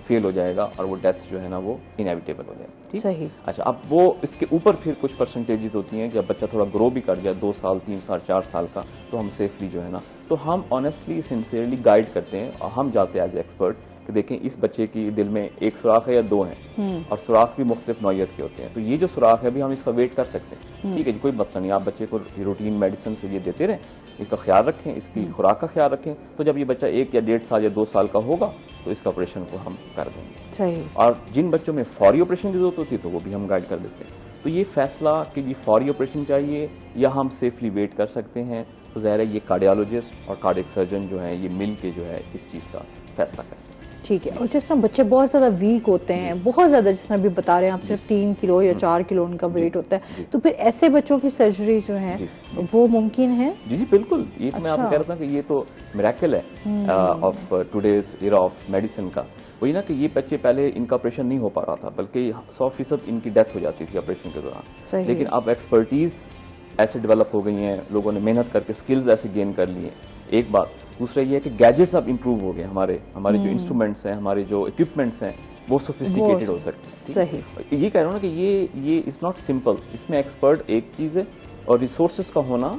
فیل ہو جائے گا اور وہ ڈیتھ جو ہے نا وہ انیویٹیبل ہو جائے گا. ٹھیک. صحیح. اچھا اب وہ اس کے اوپر پھر کچھ پرسنٹیجز ہوتی ہیں, جب بچہ تھوڑا گرو بھی کر جائے 2 سال 3 سال 4 سال کا, تو ہم سیفلی جو ہے نا, تو ہم آنیسٹلی سنسیئرلی گائیڈ کرتے ہیں اور ہم جاتے ہیں ایز ایکسپرٹ کہ دیکھیں اس بچے کی دل میں 1 سوراخ ہے یا 2 ہیں, اور سوراخ بھی مختلف نوعیت کے ہوتے ہیں. تو یہ جو سوراخ ہے ابھی ہم اس کا ویٹ کر سکتے ہیں. ٹھیک ہے جی, کوئی مسئلہ نہیں, آپ بچے کو روٹین میڈیسن سے یہ دیتے رہیں, اس کا خیال رکھیں, اس کی خوراک کا خیال رکھیں. تو جب یہ بچہ 1 یا 1.5 سال یا 2 سال کا ہوگا تو اس کا آپریشن کو ہم کر دیں گے. صحیح. اور جن بچوں میں فوری آپریشن کی ضرورت ہوتی ہے تو وہ بھی ہم گائیڈ کر دیتے ہیں. تو یہ فیصلہ کہ یہ فوری آپریشن چاہیے یا ہم سیفلی ویٹ کر سکتے ہیں, تو ظاہر ہے یہ کارڈیالوجسٹ اور کارڈیک سرجن جو ہیں یہ مل کے جو ہے اس چیز کا فیصلہ کرتے ہیں. ٹھیک ہے. اور جس طرح بچے بہت زیادہ ویک ہوتے ہیں, بہت زیادہ, جس طرح بھی بتا رہے ہیں آپ, صرف 3 کلو یا 4 کلو ان کا ویٹ ہوتا ہے, تو پھر ایسے بچوں کی سرجری جو ہے وہ ممکن ہے؟ جی جی بالکل. یہ میں آپ کو کہہ رہا تھا کہ یہ تو میریکل ہے of today's era of medicine کا. وہی نا کہ یہ بچے پہلے ان کا آپریشن نہیں ہو پا رہا تھا, بلکہ 100% ان کی ڈیتھ ہو جاتی تھی آپریشن کے دوران. لیکن اب ایکسپرٹیز ایسے ڈیولپ ہو گئی ہیں, لوگوں نے محنت کر کے سکلز ایسے گین کر لیے. ایک بات. دوسرا یہ ہے کہ گیجٹس اب امپروو ہو گئے, ہمارے جو انسٹرومنٹس ہیں, ہمارے جو اکوپمنٹس ہیں وہ سوفسٹیکیٹڈ ہو سکتے ہیں. صحیح. یہ کہہ رہا ہوں نا کہ یہ از ناٹ سمپل. اس میں ایکسپرٹ ایک چیز ہے اور ریسورسز کا ہونا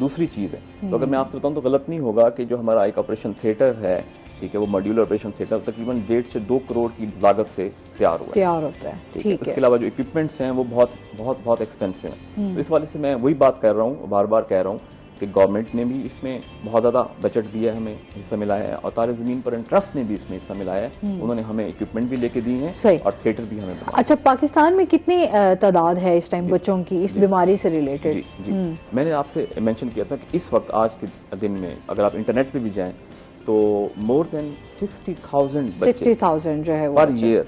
دوسری چیز ہے. تو اگر میں آپ سے بتاؤں تو غلط نہیں ہوگا کہ جو ہمارا ایک آپریشن تھیٹر ہے, ٹھیک ہے, وہ ماڈیولر آپریشن تھیٹر تقریباً 1.5 سے 2 کروڑ کی لاگت سے تیار ہوتا ہے. ٹھیک ہے. اس کے علاوہ جو اکوپمنٹس ہیں وہ بہت ایکسپینسو ہیں. تو اس والے سے میں وہی بات کر رہا ہوں, بار بار کہہ رہا ہوں کہ گورنمنٹ نے بھی اس میں بہت زیادہ بجٹ دیا ہے, ہمیں حصہ ملا ہے, اور تار زمین پر ٹرسٹ نے بھی اس میں حصہ ملایا ہے. انہوں نے ہمیں اکوپمنٹ بھی لے کے دی ہیں اور تھیٹر بھی ہمیں بنایا. اچھا, پاکستان میں کتنی تعداد ہے اس ٹائم بچوں کی اس بیماری سے ریلیٹڈ؟ جی میں نے آپ سے مینشن کیا تھا کہ اس وقت آج کے دن میں اگر آپ انٹرنیٹ پہ بھی جائیں تو مور دین 60,000 بچے جو ہے پر ایئر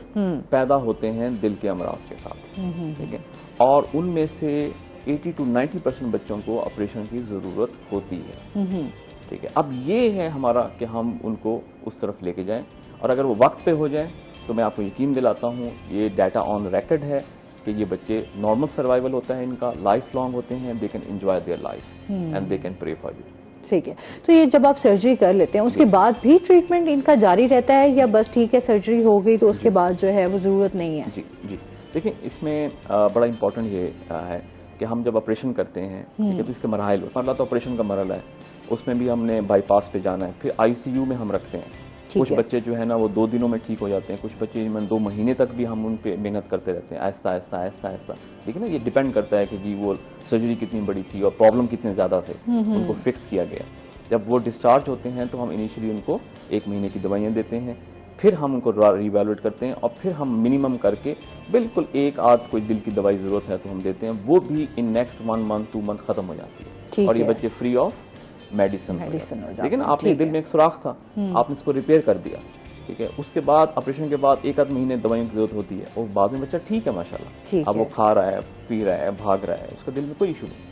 پیدا ہوتے ہیں دل کے امراض کے ساتھ. ٹھیک ہے. اور ان میں سے 80 to 90% بچوں کو آپریشن کی ضرورت ہوتی ہے. ٹھیک ہے. اب یہ ہے ہمارا کہ ہم ان کو اس طرف لے کے جائیں, اور اگر وہ وقت پہ ہو جائیں تو میں آپ کو یقین دلاتا ہوں, یہ ڈیٹا آن ریکارڈ ہے کہ یہ بچے نارمل سروائیول ہوتا ہے ان کا, لائف لانگ ہوتے ہیں, they can enjoy their life and they can pray for you. ٹھیک ہے. تو یہ جب آپ سرجری کر لیتے ہیں اس کے بعد بھی ٹریٹمنٹ ان کا جاری رہتا ہے, یا بس ٹھیک ہے سرجری ہو گئی تو اس کے بعد جو ہے وہ ضرورت نہیں ہے؟ جی دیکھیں اس میں بڑا امپورٹنٹ یہ ہے کہ ہم جب آپریشن کرتے ہیں, ٹھیک ہے, تو اس کے مراحل ہوتے ہیں. پہلا تو آپریشن کا مرحلہ ہے, اس میں بھی ہم نے بائی پاس پہ جانا ہے, پھر ICU میں ہم رکھتے ہیں. کچھ بچے جو ہے نا وہ 2 دنوں میں ٹھیک ہو جاتے ہیں, کچھ بچے 2 مہینے تک بھی ہم ان پہ محنت کرتے رہتے ہیں, آہستہ آہستہ. ٹھیک ہے نا. یہ ڈیپینڈ کرتا ہے کہ جی وہ سرجری کتنی بڑی تھی اور پرابلم کتنے زیادہ تھے, ان کو فکس کیا گیا. جب وہ ڈسچارج ہوتے ہیں تو ہم انیشلی ان کو 1 مہینے کی دوائیاں دیتے ہیں, پھر ہم ان کو ریویلویٹ کرتے ہیں, اور پھر ہم منیمم کر کے بالکل 1 آدھ کوئی دل کی دوائی ضرورت ہے تو ہم دیتے ہیں, وہ بھی ان نیکسٹ 1 month 2 month ختم ہو جاتی ہے, اور یہ بچے فری آف میڈیسن ہو جاتے ہیں. ٹھیک ہے نا. آپ نے دل میں ایک سوراخ تھا, آپ نے اس کو ریپیئر کر دیا, ٹھیک ہے. اس کے بعد آپریشن کے بعد 1 آدھ مہینے دوائیوں کی ضرورت ہوتی ہے, اور بعد میں بچہ ٹھیک ہے ماشاءاللہ, اب وہ کھا رہا ہے, پی رہا ہے, بھاگ رہا ہے, اس کا دل میں کوئی ایشو نہیں.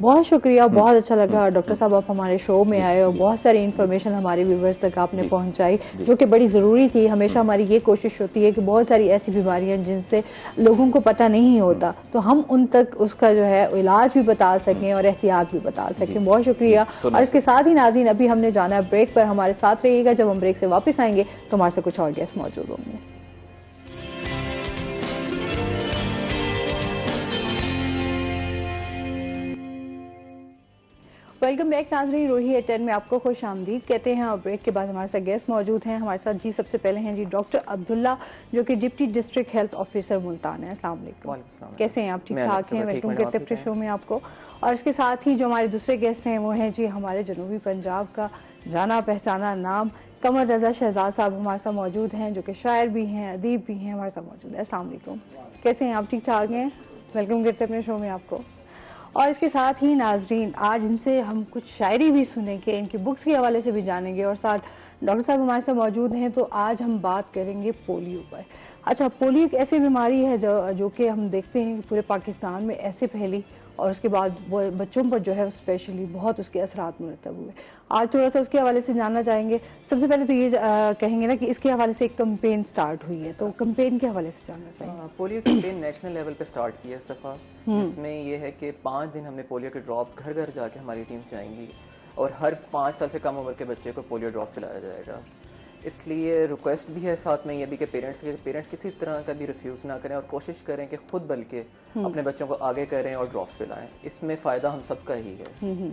بہت شکریہ, بہت اچھا لگا ڈاکٹر صاحب آپ ہمارے شو میں آئے اور بہت ساری انفارمیشن ہمارے ویورز تک آپ نے پہنچائی جو کہ بڑی ضروری تھی. ہمیشہ ہماری یہ کوشش ہوتی ہے کہ بہت ساری ایسی بیماریاں جن سے لوگوں کو پتہ نہیں ہوتا تو ہم ان تک اس کا جو ہے علاج بھی بتا سکیں اور احتیاط بھی بتا سکیں. بہت شکریہ. اور اس کے ساتھ ہی ناظرین ابھی ہم نے جانا ہے بریک پر, ہمارے ساتھ رہیے گا. جب ہم بریک سے واپس آئیں گے تو ہمارے سے کچھ اور گیسٹ موجود ہوں گے. ویلکم بیک ناظرین, روہی ایٹ 10 میں آپ کو خوش آمدید کہتے ہیں. اور بریک کے بعد ہمارے ساتھ گیسٹ موجود ہیں. ہمارے ساتھ سب سے پہلے ہیں ڈاکٹر عبداللہ جو کہ deputy district health officer Multan ہے. السلام علیکم. کیسے ہیں آپ؟ ٹھیک ٹھاک ہیں. ویلکم کرتے ہیں اپنے شو میں آپ کو. اور اس کے ساتھ ہی جو ہمارے دوسرے گیسٹ ہیں وہ ہیں ہمارے جنوبی پنجاب کا جانا پہچانا نام قمر رضا شہزاد صاحب ہمارے ساتھ موجود ہیں جو کہ شاعر بھی ہیں, ادیب بھی ہیں, ہمارے ساتھ موجود ہیں. السلام علیکم. کیسے ہیں آپ؟ ٹھیک ٹھاک ہیں. ویلکم کرتے ہیں اپنے شو میں آپ کو. اور اس کے ساتھ ہی ناظرین آج ان سے ہم کچھ شاعری بھی سنیں گے, ان کی بکس کے حوالے سے بھی جانیں گے, اور ساتھ ڈاکٹر صاحب ہمارے ساتھ موجود ہیں. تو آج ہم بات کریں گے پولیو پر. اچھا, پولیو ایک ایسی بیماری ہے جو کہ ہم دیکھتے ہیں کہ پورے پاکستان میں ایسے پھیلی اور اس کے بعد وہ بچوں پر جو ہے اسپیشلی بہت اس کے اثرات مرتب ہوئے. آج تھوڑا سا اس کے حوالے سے جاننا چاہیں گے. سب سے پہلے تو یہ کہیں گے نا کہ اس کے حوالے سے ایک کمپین سٹارٹ ہوئی ہے, تو کمپین کے حوالے سے جاننا چاہیں گے. پولیو کمپین نیشنل لیول پہ سٹارٹ کیا اس دفعہ, جس میں یہ ہے کہ 5 دن ہم نے پولیو کے ڈراپس گھر گھر جا کے ہماری ٹیم جائیں گی اور ہر 5 سال سے کم عمر کے بچے کو پولیو ڈراپ پلایا جائے گا. اس لیے ریکویسٹ بھی ہے ساتھ میں یہ بھی کہ پیرنٹس کسی طرح کا بھی ریفیوز نہ کریں اور کوشش کریں کہ خود بلکہ اپنے بچوں کو آگے کریں اور ڈراپس پلائیں. اس میں فائدہ ہم سب کا ہی ہے.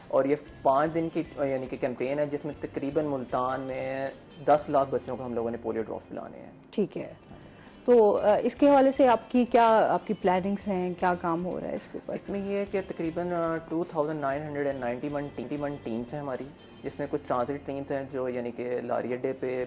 اور یہ 5 دن کی یعنی کہ کیمپین ہے جس میں تقریباً ملتان میں 10 لاکھ بچوں کو ہم لوگوں نے پولیو ڈراپس پلانے ہیں. ٹھیک ہے, تو اس کے حوالے سے آپ کی پلاننگس ہیں, کیا کام ہو رہا ہے اس کے اوپر؟ اس میں یہ ہے کہ تقریباً 2991 ٹیمس ہیں ہماری, جس میں کچھ ٹرانزٹ ٹیمس ہیں جو یعنی کہ لاری اڈے پہ,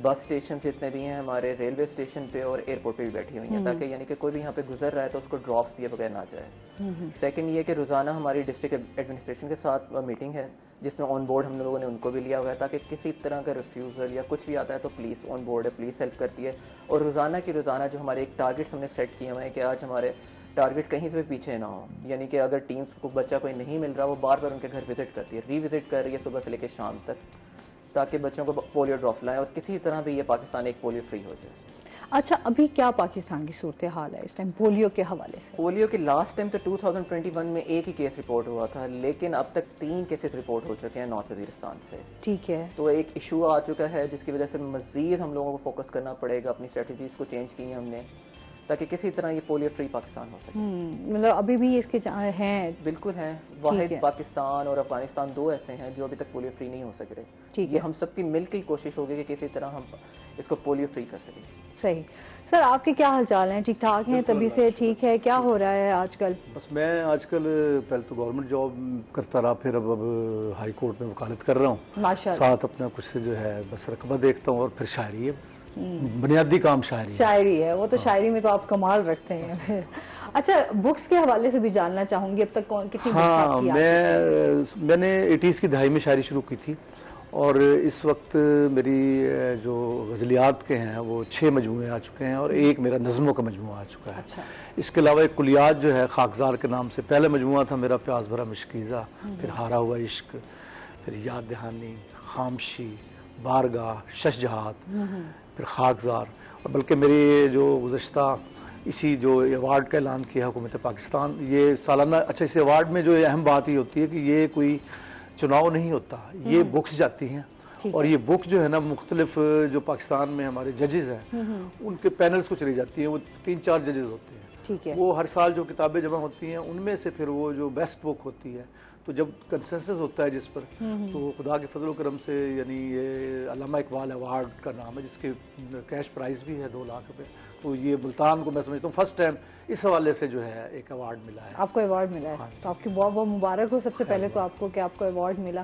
بس اسٹیشن جتنے بھی ہیں ہمارے, ریلوے اسٹیشن پہ اور ایئرپورٹ پہ بھی بیٹھی ہوئی ہیں, تاکہ یعنی کہ کوئی بھی یہاں پہ گزر رہا ہے تو اس کو ڈراپس دیے بغیر نہ جائے. سیکنڈ یہ کہ روزانہ ہماری ڈسٹرکٹ ایڈمنسٹریشن کے ساتھ میٹنگ ہے جس میں آن بورڈ ہم لوگوں نے ان کو بھی لیا ہوا ہے, تاکہ کسی طرح کا ریفیوزل یا کچھ بھی آتا ہے تو پولیس آن بورڈ ہے, پولیس ہیلپ کرتی ہے. اور روزانہ کی روزانہ جو ہمارے ایک ٹارگیٹس ہم نے سیٹ کیے ہوئے ہیں کہ آج ہمارے ٹارگیٹ کہیں سے بھی پیچھے نہ ہو, یعنی کہ اگر ٹیمس کو بچہ کوئی نہیں مل رہا وہ بار بار ان کے گھر وزٹ کرتی ہے, ری وزٹ کر رہی ہے صبح سے لے کے شام تک, تاکہ بچوں کو پولیو ڈراپ لائیں اور کسی طرح بھی یہ پاکستان ایک پولیو فری ہو جائے. اچھا, ابھی کیا پاکستان کی صورتحال ہے اس ٹائم پولیو کے حوالے سے؟ پولیو کے لاسٹ ٹائم تو 2021 میں ایک ہی کیس رپورٹ ہوا تھا, لیکن اب تک 3 کیسز رپورٹ ہو چکے ہیں نارتھ وزیرستان سے. ٹھیک ہے, تو ایک ایشو آ چکا ہے جس کی وجہ سے مزید ہم لوگوں کو فوکس کرنا پڑے گا, اپنی اسٹریٹجیز کو چینج کی ہیں ہم نے تاکہ کسی طرح یہ پولیو فری پاکستان ہو سکے. مطلب ابھی بھی اس کے ہیں؟ بالکل ہیں. واحد پاکستان اور افغانستان 2 ایسے ہیں جو ابھی تک پولیو فری نہیں ہو سک رہے. یہ ہم سب کی مل کے کوشش ہوگی کہ کسی طرح ہم اس کو پولیو فری کر سکیں. صحیح. سر آپ کے کیا حال چال ہیں؟ ٹھیک ٹھاک ہیں؟ طبی سے ٹھیک ہے؟ کیا ہو رہا ہے آج کل؟ بس میں آج کل پہلے تو گورنمنٹ جاب کرتا رہا, پھر اب ہائی کورٹ میں وکالت کر رہا ہوں, ماشاءاللہ. ساتھ اپنا کچھ جو ہے بس رقبہ دیکھتا ہوں, اور پھر شاعری ہے, بنیادی کام شاعری ہے. وہ تو شاعری میں تو آپ کمال رکھتے ہیں. اچھا, بکس کے حوالے سے بھی جاننا چاہوں گی, اب تک کتنی ہاں, میں نے 80s کی دہائی میں شاعری شروع کی تھی, اور اس وقت میری جو غزلیات کے ہیں وہ 6 مجموعے آ چکے ہیں, اور ایک میرا نظموں کا مجموعہ آ چکا ہے. اچھا. اس کے علاوہ ایک کلیات جو ہے خاکزار کے نام سے, پہلا مجموعہ تھا میرا پیاس بھرا مشکیزہ, پھر ہارا ہوا عشق, پھر یاد دہانی, خامشی, بارگاہ, شش جہات, پھر خاکزار. اور بلکہ میری جو گزشتہ اسی جو ایوارڈ کا اعلان کیا حکومت پاکستان, یہ سالانہ, اچھا اس ایوارڈ میں جو اہم بات یہ ہوتی ہے کہ یہ کوئی چناؤ نہیں ہوتا, یہ بکس جاتی ہیں, اور یہ بک جو ہے نا مختلف جو پاکستان میں ہمارے ججز ہیں ان کے پینلز کو چلی جاتی ہیں, وہ 3-4 ججز ہوتے ہیں. وہ ہر سال جو کتابیں جمع ہوتی ہیں ان میں سے پھر وہ جو بیسٹ بک ہوتی ہے, تو جب کنسنسس ہوتا ہے جس پر, تو خدا کے فضل و کرم سے یعنی یہ علامہ اقبال ایوارڈ کا نام ہے جس کے کیش پرائز بھی ہے 2 لاکھ روپے, تو یہ ملتان کو میں سمجھتا ہوں فرسٹ ٹائم اس حوالے سے جو ہے ایک ایوارڈ ملا ہے. آپ کو ایوارڈ ملا ہے, تو آپ کی بہت بہت مبارک ہو سب سے پہلے تو آپ کو کہ آپ کو ایوارڈ ملا.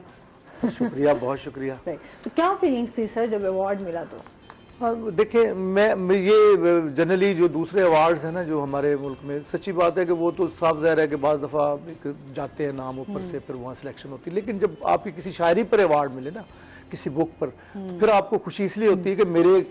شکریہ, بہت شکریہ. تو کیا فیلنگس تھی سر جب ایوارڈ ملا تو؟ دیکھیں, میں یہ جنرلی جو دوسرے ایوارڈز ہیں نا جو ہمارے ملک میں, سچی بات ہے کہ وہ تو صاف ظاہر ہے کہ بعض دفعہ جاتے ہیں نام اوپر سے, پھر وہاں سلیکشن ہوتی ہے, لیکن جب آپ کی کسی شاعری پر ایوارڈ ملے نا, کسی بک پر, پھر آپ کو خوشی اس لیے ہوتی ہے کہ میرے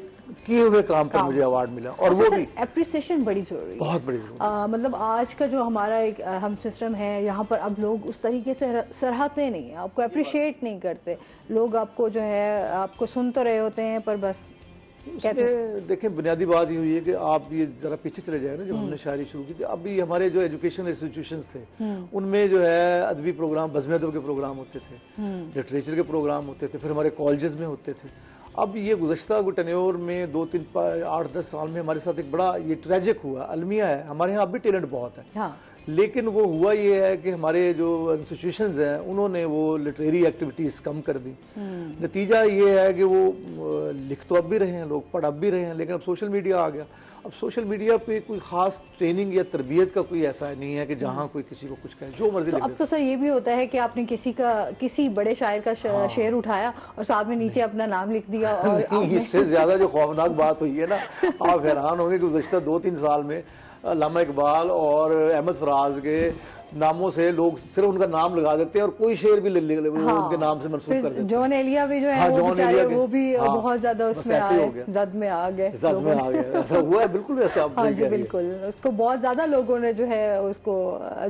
کیے ہوئے کام پر مجھے ایوارڈ ملا، اور وہ بھی اپریسیشن بڑی ضروری ہے، بہت بڑی ضروری مطلب آج کا جو ہمارا ایک ہم سسٹم ہے یہاں پر اب لوگ اس طریقے سے سراہتے نہیں ہیں، آپ کو اپریشیٹ نہیں کرتے، لوگ آپ کو جو ہے آپ کو سن تو رہے ہوتے ہیں پر بس اس میں دیکھیں بنیادی بات یہ ہوئی ہے کہ آپ یہ ذرا پیچھے چلے جائیں نا، جب ہم نے شاعری شروع کی تھی اب بھی ہمارے جو ایجوکیشن انسٹیٹیوشنز تھے ان میں جو ہے ادبی پروگرام، بزم ادب کے پروگرام ہوتے تھے، لٹریچر کے پروگرام ہوتے تھے، پھر ہمارے کالجز میں ہوتے تھے. اب یہ گزشتہ ٹینیور میں 8-10 سال میں ہمارے ساتھ ایک بڑا یہ ٹریجک ہوا. المیہ ہے ہمارے یہاں اب بھی ٹیلنٹ بہت ہے، لیکن وہ ہوا یہ ہے کہ ہمارے جو انسٹیٹیوشنز ہیں انہوں نے وہ لٹریری ایکٹیویٹیز کم کر دی. نتیجہ یہ ہے کہ وہ لکھ تو اب بھی رہے ہیں لوگ، پڑھ اب بھی رہے ہیں، لیکن اب سوشل میڈیا آ گیا. اب سوشل میڈیا پہ کوئی خاص ٹریننگ یا تربیت کا کوئی ایسا نہیں ہے کہ جہاں کوئی کسی کو کچھ کہے، جو مرضی لکھ. اب تو سر یہ بھی ہوتا ہے کہ آپ نے کسی بڑے شاعر کا شعر اٹھایا اور ساتھ میں نیچے اپنا نام لکھ دیا، اور اس سے زیادہ جو خوفناک بات ہوئی ہے نا، آپ حیران ہوں گے کہ گزشتہ 2-3 سال میں علامہ اقبال اور احمد فراز کے ناموں سے لوگ صرف ان کا نام لگا دیتے ہیں اور کوئی شعر بھی ان کے نام سے منسوخ کر دیتے ہیں. جون ایلیا بھی جو ہے وہ بھی بہت زیادہ اس میں آئے، زد میں آ گئے. ایسا ہوا ہے بالکل ایسا. ہاں جی بالکل، اس کو بہت زیادہ لوگوں نے جو ہے اس کو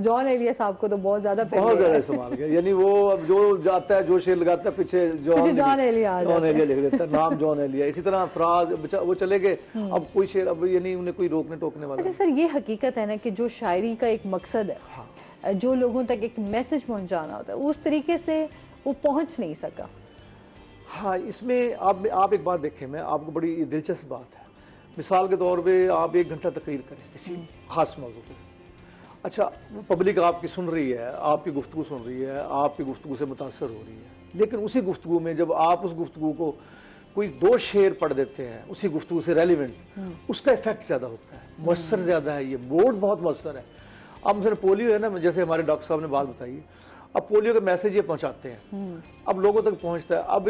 جون ایلیا صاحب کو تو بہت زیادہ استعمال کیا. یعنی وہ اب جو جاتا ہے جو شعر لگاتا ہے پیچھے جون ایلیا لکھ دیتا ہے، نام جون ایلیا. اسی طرح فراز وہ چلے گئے، اب کوئی شعر اب یعنی انہیں کوئی روکنے ٹوکنے والا. اچھا سر، یہ حقیقت ہے نا کہ جو شاعری کا ایک مقصد ہے، جو لوگوں تک ایک میسج پہنچانا ہوتا ہے، اس طریقے سے وہ پہنچ نہیں سکا. ہاں، اس میں آپ ایک بات دیکھیں، میں آپ کو بڑی دلچسپ بات ہے. مثال کے طور پہ آپ 1 گھنٹہ تقریر کریں کسی خاص موضوع پہ. اچھا، وہ پبلک آپ کی سن رہی ہے، آپ کی گفتگو سن رہی ہے، آپ کی گفتگو سے متاثر ہو رہی ہے، لیکن اسی گفتگو میں جب آپ اس گفتگو کو کوئی 2 شعر پڑھ دیتے ہیں اسی گفتگو سے ریلیونٹ، اس کا ایفیکٹ زیادہ ہوتا ہے، مؤثر زیادہ ہے. یہ موڈ بہت مؤثر ہے. اب مثلا پولیو ہے نا، جیسے ہمارے ڈاکٹر صاحب نے بات بتائی، اب پولیو کا میسج یہ پہنچاتے ہیں، اب لوگوں تک پہنچتا ہے. اب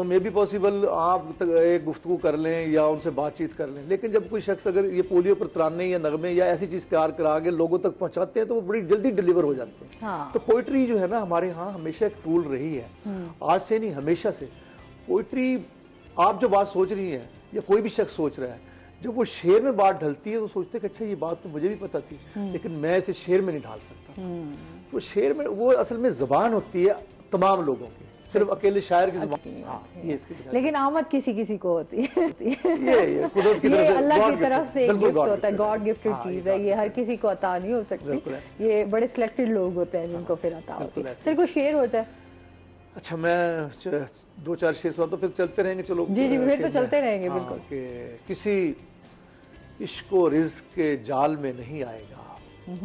مے بی پاسبل آپ ایک گفتگو کر لیں یا ان سے بات چیت کر لیں، لیکن جب کوئی شخص اگر یہ پولیو پر ترانے یا نغمے یا ایسی چیز تیار کرا کے لوگوں تک پہنچاتے ہیں تو وہ بڑی جلدی ڈیلیور ہو جاتے ہیں. تو پوئٹری جو ہے نا ہمارے ہاں ہمیشہ ایک ٹول رہی ہے، آج سے نہیں ہمیشہ سے. پوئٹری آپ جو بات سوچ رہی ہیں یا کوئی بھی شخص سوچ رہا ہے، جب وہ شعر میں بات ڈھلتی ہے تو سوچتے ہیں کہ اچھا یہ بات تو مجھے بھی پتا تھی لیکن میں اسے شعر میں نہیں ڈھال سکتا. تو شعر میں وہ اصل میں زبان ہوتی ہے تمام لوگوں کی، صرف اکیلے شاعر کی زبان. لیکن آمد کسی کو ہوتی ہے، یہ اللہ کی طرف سے ایک گفٹ ہوتا ہے، گاڈ گفٹڈ چیز ہے، یہ ہر کسی کو عطا نہیں ہو سکتی. یہ بڑے سلیکٹڈ لوگ ہوتے ہیں جن کو پھر عطا ہوتی ہے. صرف کوئی شعر ہو جائے. اچھا، میں 2-4 شعر سنا تو پھر چلتے رہیں گے. چلو جی پھر تو چلتے رہیں گے بالکل. کہ کسی عشق و رزق کے جال میں نہیں آئے گا،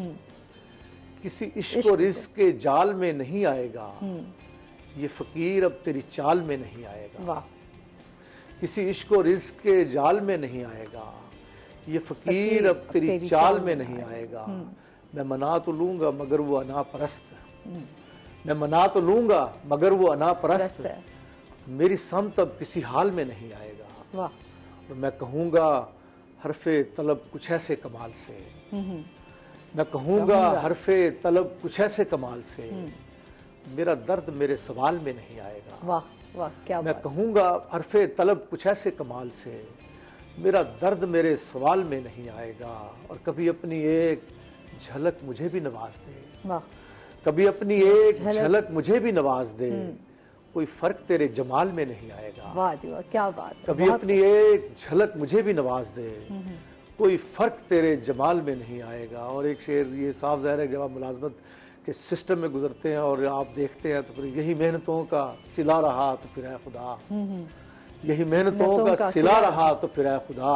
کسی عشق و رزق کے جال میں نہیں آئے گا، یہ فقیر اب تیری چال میں نہیں آئے گا. کسی عشق و رزق کے جال میں نہیں آئے گا، یہ فقیر اب تیری چال میں نہیں آئے گا. میں منا تو لوں گا مگر وہ انا پرست، میں منا تو لوں گا مگر وہ انا پرست، میری سمت اب کسی حال میں نہیں آئے گا. اور میں کہوں گا حرف طلب کچھ ایسے کمال سے، میں کہوں گا حرف طلب کچھ ایسے کمال سے، میرا درد میرے سوال میں نہیں آئے گا. میں کہوں گا حرف طلب کچھ ایسے کمال سے، میرا درد میرے سوال میں نہیں آئے گا. اور کبھی اپنی ایک جھلک مجھے بھی نواز دے، کبھی اپنی ایک جھلک مجھے بھی نواز دے، کوئی فرق تیرے جمال میں نہیں آئے گا. واہ جی واہ، کیا بات. کبھی اپنی ایک جھلک مجھے بھی نواز دے، کوئی فرق تیرے جمال میں نہیں آئے گا. اور ایک شعر یہ صاف ظاہر ہے، جب آپ ملازمت کے سسٹم میں گزرتے ہیں اور آپ دیکھتے ہیں تو پھر یہی محنتوں کا صلہ رہا تو پھر اے خدا، یہی محنتوں کا صلہ رہا تو پھر اے خدا،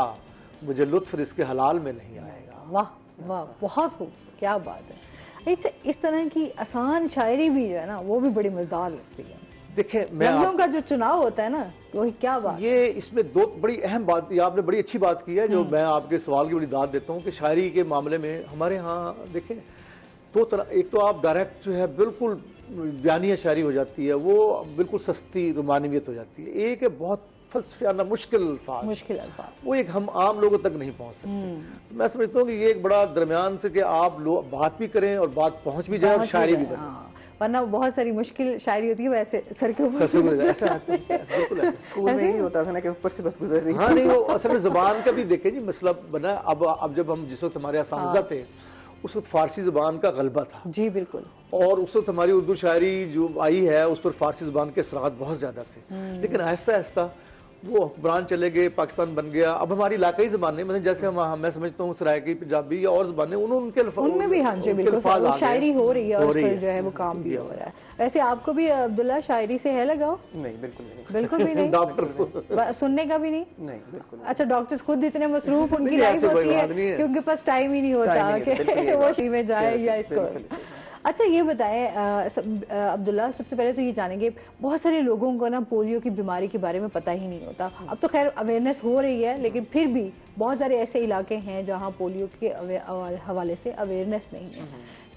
مجھے لطف اس کے حلال میں نہیں آئے گا. واہ واہ، بہت خوب، کیا بات ہے. اس طرح کی آسان شاعری بھی جو ہے نا وہ بھی بڑی مزدار لگتی ہے. دیکھیں، لفظوں کا جو چناؤ ہوتا ہے نا وہی کیا بات. یہ اس میں 2 بڑی اہم بات، یہ آپ نے بڑی اچھی بات کی ہے جو میں آپ کے سوال کی بڑی داد دیتا ہوں کہ شاعری کے معاملے میں ہمارے ہاں دیکھیں 2 طرح. ایک تو آپ ڈائریکٹ جو ہے بالکل بیانیہ شاعری ہو جاتی ہے، وہ بالکل سستی رومانویت ہو جاتی ہے. ایک ہے بہت فلسفیانہ مشکل الفاظ، وہ ایک ہم عام لوگوں تک نہیں پہنچ سکتے. میں سمجھتا ہوں کہ یہ ایک بڑا درمیان سے کہ آپ بات بھی کریں اور بات پہنچ بھی جائے اور شاعری بھی کریں. ورنہ بہت ساری مشکل شاعری ہوتی ہے ویسے سر کے اوپر ایسا بالکل ایسا اسکول میں یہی ہوتا تھا نا کہ اوپر سے بس گزر رہی ہاں نہیں وہ اصل میں زبان کا بھی دیکھیں جی مسئلہ بنا. اب جب ہم جس وقت ہمارے اساتذہ تھے اس وقت فارسی زبان کا غلبہ تھا. جی بالکل. اور اس وقت ہماری اردو شاعری جو آئی ہے اس پر فارسی زبان کے اثرات بہت زیادہ تھے. لیکن آہستہ آہستہ وہ حکمران چلے گئے, پاکستان بن گیا. اب ہماری علاقائی زبانیں مثلا جیسے میں سمجھتا ہوں سرائیکی پنجابی یا اور زبانیں ان کے ان میں بھی ہاں جی بالکل شاعری ہو رہی ہے اور اس پر جو ہے وہ کام بھی ہو رہا ہے. ویسے آپ کو بھی عبداللہ شاعری سے ہے لگاؤ؟ نہیں بالکل نہیں. بالکل بھی نہیں. ڈاکٹر سننے کا بھی نہیں؟ نہیں بالکل. اچھا ڈاکٹرز خود اتنے مصروف ان کی لائف ہوتی ہے کہ ان کے پاس ٹائم ہی نہیں ہوتا کہ وہ شی میں جائے یا اس کو. اچھا یہ بتائیں عبداللہ, سب سے پہلے تو یہ جانیں گے بہت سارے لوگوں کو نا پولیو کی بیماری کے بارے میں پتہ ہی نہیں ہوتا. اب تو خیر اویئرنیس ہو رہی ہے لیکن پھر بھی بہت سارے ایسے علاقے ہیں جہاں پولیو کے حوالے سے اویئرنیس نہیں ہے.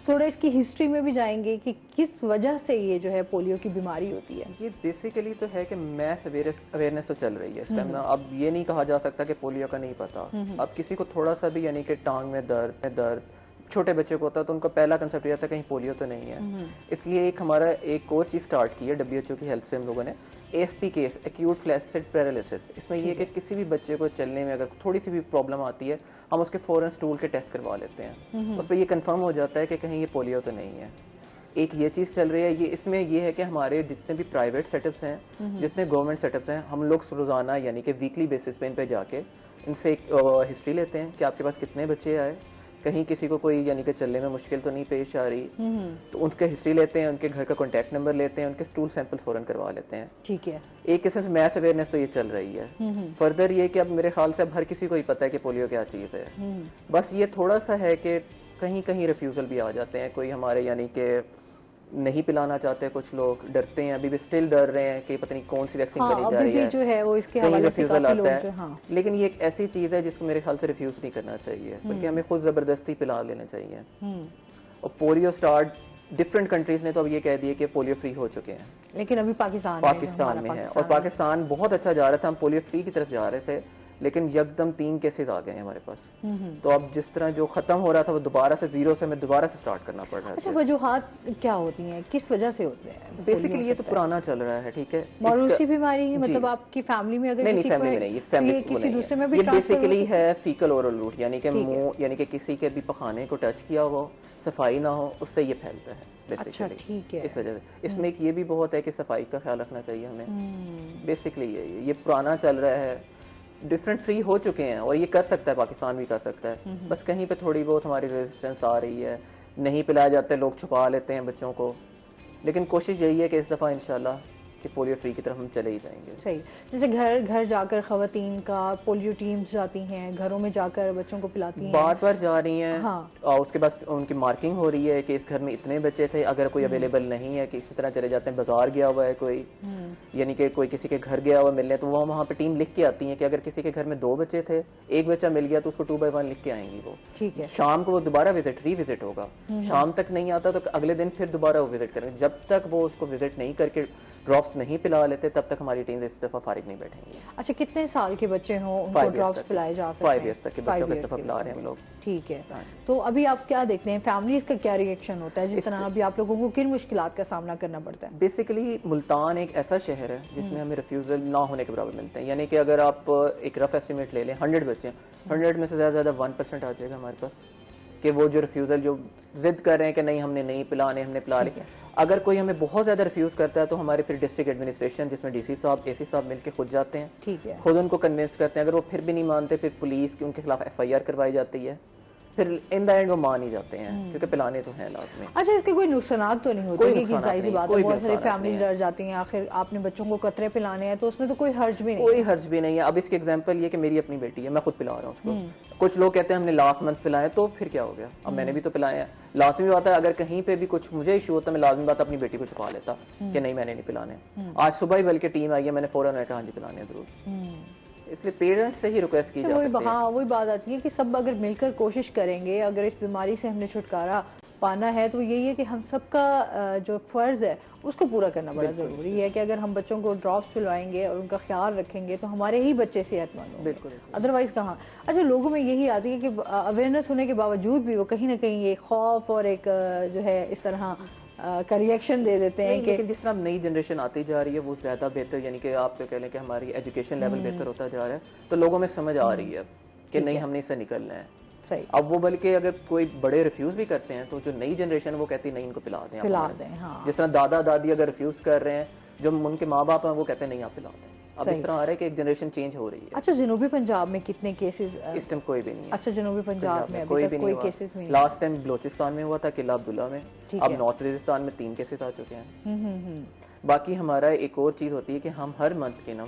تھوڑا اس کی ہسٹری میں بھی جائیں گے کہ کس وجہ سے یہ جو ہے پولیو کی بیماری ہوتی ہے. یہ بیسیکلی تو ہے کہ میس اویئرنیس تو چل رہی ہے اس ٹائم. اب یہ نہیں کہا جا سکتا کہ پولیو کا نہیں پتا. اب کسی کو تھوڑا سا بھی یعنی کہ ٹانگ میں درد چھوٹے بچے کو ہوتا ہے تو ان کا پہلا کنسپٹ یہ تھا کہیں پولیو تو نہیں ہے. اس لیے ہمارا ایک اور چیز سٹارٹ کی ہے WHO کی ہیلپ سے ہم لوگوں نے, AFP کیس, ایکیوٹ فلیسیڈ پیرالسس. اس میں یہ کہ کسی بھی بچے کو چلنے میں اگر تھوڑی سی بھی پرابلم آتی ہے ہم اس کے فوراً اسٹول کے ٹیسٹ کروا لیتے ہیں. اس پہ یہ کنفرم ہو جاتا ہے کہ کہیں یہ پولیو تو نہیں ہے. ایک یہ چیز چل رہی ہے. اس میں یہ ہے کہ ہمارے جتنے بھی پرائیویٹ سیٹ اپس ہیں, جتنے گورنمنٹ سیٹ اپس ہیں, ہم لوگ روزانہ یعنی کہ ویکلی بیسس پہ ان پہ جا کے ان سے ایک ہسٹری لیتے ہیں کہ آپ کے پاس کتنے بچے آئے, کہیں کسی کو کوئی یعنی کہ چلنے میں مشکل تو نہیں پیش آ رہی. تو ان کے ہسٹری لیتے ہیں, ان کے گھر کا کانٹیکٹ نمبر لیتے ہیں, ان کے اسٹول سیمپل فوراً کروا لیتے ہیں. ٹھیک ہے. ایک قسم سے میس اویئرنیس تو یہ چل رہی ہے. فردر یہ کہ اب میرے خیال سے اب ہر کسی کو ہی پتا ہے کہ پولیو کیا چیز ہے. بس یہ تھوڑا سا ہے کہ کہیں کہیں ریفیوزل بھی آ جاتے ہیں. کوئی ہمارے یعنی کہ نہیں پلانا چاہتے, کچھ لوگ ڈرتے ہیں, ابھی بھی اسٹل ڈر رہے ہیں کہ پتہ نہیں کون سی ویکسین بنی جا رہی ہے, جو ہے وہ اس کے کہیں حوالے سے ریفیوزل کافی آتا لوگ ہے. لیکن یہ ایک ایسی چیز ہے جس کو میرے خیال سے ریفیوز نہیں کرنا چاہیے, بلکہ ہمیں خود زبردستی پلا لینا چاہیے. اور پولیو اسٹارٹ ڈفرینٹ کنٹریز نے تو اب یہ کہہ دیا کہ پولیو فری ہو چکے ہیں, لیکن ابھی پاکستان میں ہے. اور پاکستان بہت اچھا جا رہا تھا, ہم پولیو فری کی طرف جا رہے تھے, لیکن یکدم 3 کیسز آ گئے ہیں ہمارے پاس. تو اب جس طرح جو ختم ہو رہا تھا وہ دوبارہ سے زیرو سے ہمیں دوبارہ سے سٹارٹ کرنا پڑ رہا ہے. اچھا وجوہات کیا ہوتی ہیں, کس وجہ سے ہوتے ہیں؟ بیسیکلی یہ تو پرانا چل رہا ہے. ٹھیک ہے, موروثی بیماری ہے, مطلب آپ کی فیملی میں اگر نہیں فیملی میں نہیں, یہ کسی دوسرے میں بھی یہ بیسیکلی ہے فیکل اورل روٹ, یعنی کہ منہ یعنی کہ کسی کے بھی پخانے کو ٹچ کیا ہو, صفائی نہ ہو, اس سے یہ پھیلتا ہے. اچھا ٹھیک ہے. اس وجہ سے اس میں ایک یہ بھی بہت ہے کہ صفائی کا خیال رکھنا چاہیے ہمیں. بیسیکلی یہ پرانا چل رہا ہے, ڈفرینٹ فری ہو چکے ہیں اور یہ کر سکتا ہے, پاکستان بھی کر سکتا ہے. بس کہیں پہ تھوڑی بہت ہماری ریزسٹنس آ رہی ہے, نہیں پلایا جاتے, لوگ چھپا لیتے ہیں بچوں کو. لیکن کوشش یہی ہے کہ اس دفعہ انشاءاللہ کہ پولیو فری کی طرف ہم چلے ہی جائیں گے. صحیح. جیسے گھر جا کر خواتین کا پولیو ٹیمز جاتی ہیں, گھروں میں جا کر بچوں کو پلاتی ہیں, بار بار جا رہی ہیں. اور اس کے بعد ان کی مارکنگ ہو رہی ہے کہ اس گھر میں اتنے بچے تھے, اگر کوئی اویلیبل نہیں ہے کہ اسی طرح چلے جاتے ہیں, بازار گیا ہوا ہے کوئی, یعنی کہ کوئی کسی کے گھر گیا ہوا ملنے, تو وہ وہاں پہ ٹیم لکھ کے آتی ہیں کہ اگر کسی کے گھر میں 2 بچے تھے, ایک بچہ مل گیا تو اس کو 2 by 1 لکھ کے آئیں گی وہ. ٹھیک ہے. شام کو وہ دوبارہ ری وزٹ ہوگا. شام تک نہیں آتا تو اگلے دن پھر دوبارہ وہ وزٹ کریں گے. جب تک وہ اس کو وزٹ نہیں کر کے ڈراپس نہیں پلا لیتے تب تک ہماری ٹیم اس دفعہ فارغ نہیں بیٹھیں گے. اچھا کتنے سال کے بچے ہوں ان کو ڈراپس پلائے جا سکتے ہیں؟ 5 ایئرس تک کے بچوں کو اس دفعہ پلا رہے ہیں ہم لوگ. ٹھیک ہے. تو ابھی آپ کیا دیکھتے ہیں, فیملیز کا کیا ری ایکشن ہوتا ہے, جس طرح ابھی آپ لوگوں کو کن مشکلات کا سامنا کرنا پڑتا ہے؟ بیسیکلی ملتان ایک ایسا شہر ہے جس میں ہمیں ریفیوزل نہ ہونے کے برابر ملتے ہیں. یعنی کہ اگر آپ ایک رف ایسٹیمیٹ لے لیں, 100 بچے ہیں, 100 میں سے زیادہ 1% آ جائے گا ہمارے پاس کہ وہ جو ریفیوزل جو ضد کر رہے ہیں کہ نہیں ہم نے نہیں پلانے, ہم نے پلا لیا. اگر کوئی ہمیں بہت زیادہ ریفیوز کرتا ہے تو ہمارے پھر ڈسٹرکٹ ایڈمنسٹریشن جس میں DC صاحب AC صاحب مل کے خود جاتے ہیں. ٹھیک ہے. خود ان کو کنونس کرتے ہیں. اگر وہ پھر بھی نہیں مانتے پھر پولیس کی ان کے خلاف FIR کروائی جاتی ہے. پھر ان دا اینڈ وہ مان ہی جاتے ہیں کیونکہ پلانے تو ہیں لازمی. اچھا اس کے کوئی نقصانات تو نہیں ہوتے کہ ظاہر سی بات ہے بہت ساری فیملیز ڈر جاتی ہیں, آخر آپ نے بچوں کو قطرے پلانے ہیں تو اس میں تو کوئی حرج بھی نہیں. کوئی حرج بھی نہیں ہے. اب اس کی ایگزامپل یہ کہ میری اپنی بیٹی ہے, میں خود پلا رہا ہوں اس کو. کچھ لوگ کہتے ہیں ہم نے لاسٹ منتھ پلائے, تو پھر کیا ہو گیا, اب میں نے بھی تو پلائے ہیں. لازمی بات ہے اگر کہیں پہ بھی کچھ مجھے ایشو ہوتا ہے میں لازمی بات اپنی بیٹی کو چھپا لیتا کہ نہیں میں نے نہیں پلانے. آج صبح ہی بلکہ ٹیم آئی ہے, میں نے فوراً کہا ہاں جی پلانے ضرور. اس لیے پیرنٹس سے ہی ریکویسٹ کی جاتی ہے. ہاں وہی بات آتی ہے کہ سب اگر مل کر کوشش کریں گے, اگر اس بیماری سے ہم نے چھٹکارا پانا ہے تو یہی ہے کہ ہم سب کا جو فرض ہے اس کو پورا کرنا بڑا ضروری ہے کہ اگر ہم بچوں کو ڈراپس پلوائیں گے اور ان کا خیال رکھیں گے تو ہمارے ہی بچے صحت مند ہوں گے, ادروائز کہاں. اچھا لوگوں میں یہی آتی ہے کہ اویئرنیس ہونے کے باوجود بھی وہ کہیں نہ کہیں یہ خوف اور ایک جو ہے اس طرح کا ریئیکشن دے دیتے ہیں کہ لیکن جس طرح نئی جنریشن آتی جا رہی ہے وہ زیادہ بہتر، یعنی کہ آپ کہہ لیں کہ ہماری ایجوکیشن لیول بہتر ہوتا جا رہا ہے، تو لوگوں میں سمجھ آ رہی ہے کہ نہیں ہم نے اس سے نکلنا ہے. صحیح. اب وہ بلکہ اگر کوئی بڑے ریفیوز بھی کرتے ہیں تو جو نئی جنریشن وہ کہتی ہے نہیں ان کو پلا دیں. ہاں. جس طرح دادا دادی اگر ریفیوز کر رہے ہیں، جو ان کے ماں باپ ہیں وہ کہتے ہیں نہیں آپ پلا دیں. اب اس طرح آ رہا ہے کہ ایک جنریشن چینج ہو رہی ہے. اچھا جنوبی پنجاب میں کتنے کیسز اس ٹائم کوئی بھی نہیں ہے. اچھا جنوبی پنجاب میں کوئی بھی کوئی نہیں کیسز نہیں. لاسٹ ٹائم بلوچستان میں ہوا تھا قلعہ عبداللہ میں، اب نارتھ وزیرستان میں 3 کیسز آ چکے ہیں. باقی ہمارا ایک اور چیز ہوتی ہے کہ ہم ہر منتھ کے نا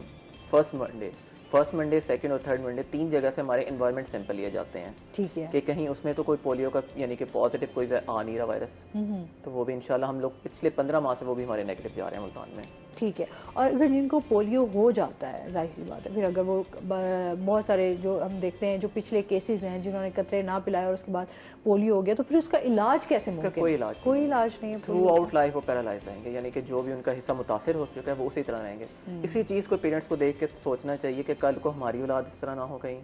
فرسٹ منڈے سیکنڈ اور تھرڈ منڈے 3 جگہ سے ہمارے انوائرمنٹ سیمپل لیے جاتے ہیں. ٹھیک ہے. کہ کہیں اس میں تو کوئی پولیو کا یعنی کہ پازیٹیو کوئی آ نہیں رہا وائرس، تو وہ بھی انشاءاللہ ہم لوگ پچھلے 15 ماہ سے وہ بھی ہمارے نیگیٹو جا رہے ہیں ملتان میں. ٹھیک ہے. اور اگر جن کو پولیو ہو جاتا ہے ظاہر سی بات ہے، پھر اگر وہ بہت سارے جو ہم دیکھتے ہیں جو پچھلے کیسز ہیں جنہوں نے قطرے نہ پلائے اور اس کے بعد پولیو ہو گیا، تو پھر اس کا علاج کیسے ممکن ہے؟ کوئی علاج نہیں ہے. تھرو آؤٹ لائف وہ پیرالائز رہیں گے، یعنی کہ جو بھی ان کا حصہ متاثر ہو چکا ہے وہ اسی طرح رہیں گے. اسی چیز کو پیرنٹس کو دیکھ کے سوچنا چاہیے کہ کل کو ہماری اولاد اس طرح نہ ہو گئی،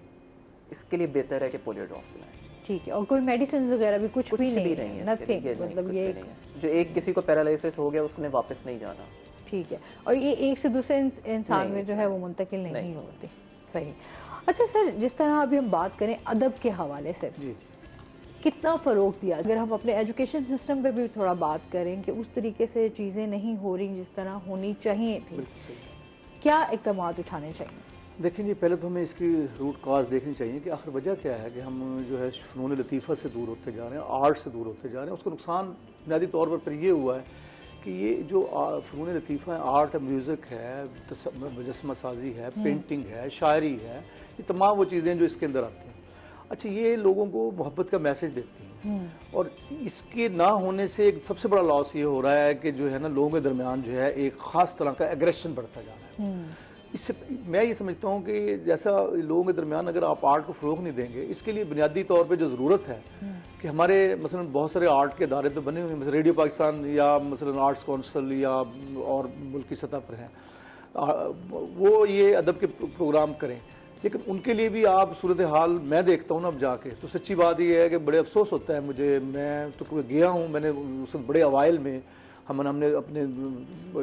اس کے لیے بہتر ہے کہ پولیو ڈراپ پلائیں. ٹھیک ہے. اور کوئی میڈیسنز وغیرہ بھی کچھ بھی نہیں ہے. نتھنگ، مطلب یہ جو ایک کسی کو پیرالائسس ہو گیا اس نے واپس نہیں جانا. ٹھیک ہے. اور یہ ایک سے دوسرے انسان میں جو ہے وہ منتقل نہیں ہوتی. صحیح. اچھا سر، جس طرح ابھی ہم بات کریں ادب کے حوالے سے کتنا فروغ دیا، اگر ہم اپنے ایجوکیشن سسٹم پہ بھی تھوڑا بات کریں کہ اس طریقے سے چیزیں نہیں ہو رہی جس طرح ہونی چاہیے تھی، کیا اقدامات اٹھانے چاہیے؟ دیکھیں جی، پہلے تو ہمیں اس کی روٹ کاز دیکھنی چاہیے کہ آخر وجہ کیا ہے کہ ہم جو ہے فنون لطیفہ سے دور ہوتے جا رہے ہیں، آرٹ سے دور ہوتے جا رہے ہیں. اس کا نقصان بنیادی طور پر پھر یہ ہوا ہے کہ یہ جو فنون لطیفہ ہے، آرٹ ہے، میوزک ہے، مجسمہ سازی ہے، پینٹنگ ہے، شاعری ہے، یہ تمام وہ چیزیں جو اس کے اندر آتی ہیں. اچھا، یہ لوگوں کو محبت کا میسج دیتی ہیں، اور اس کے نہ ہونے سے ایک سب سے بڑا لاس یہ ہو رہا ہے کہ جو ہے نا لوگوں کے درمیان جو ہے ایک خاص طرح کا ایگریشن بڑھتا جا رہا ہے. اس سے میں یہ سمجھتا ہوں کہ جیسا لوگوں کے درمیان اگر آپ آرٹ کو فروغ نہیں دیں گے، اس کے لیے بنیادی طور پہ جو ضرورت ہے کہ ہمارے مثلا بہت سارے آرٹ کے ادارے تو بنے ہوئے ہیں، مثلا ریڈیو پاکستان یا مثلا آرٹس کونسل یا اور ملکی سطح پر ہیں، وہ یہ ادب کے پروگرام کریں، لیکن ان کے لیے بھی آپ صورتحال میں دیکھتا ہوں نا اب جا کے، تو سچی بات یہ ہے کہ بڑے افسوس ہوتا ہے مجھے. میں تو گیا ہوں، میں نے اس بڑے اوائل میں ہم نے اپنے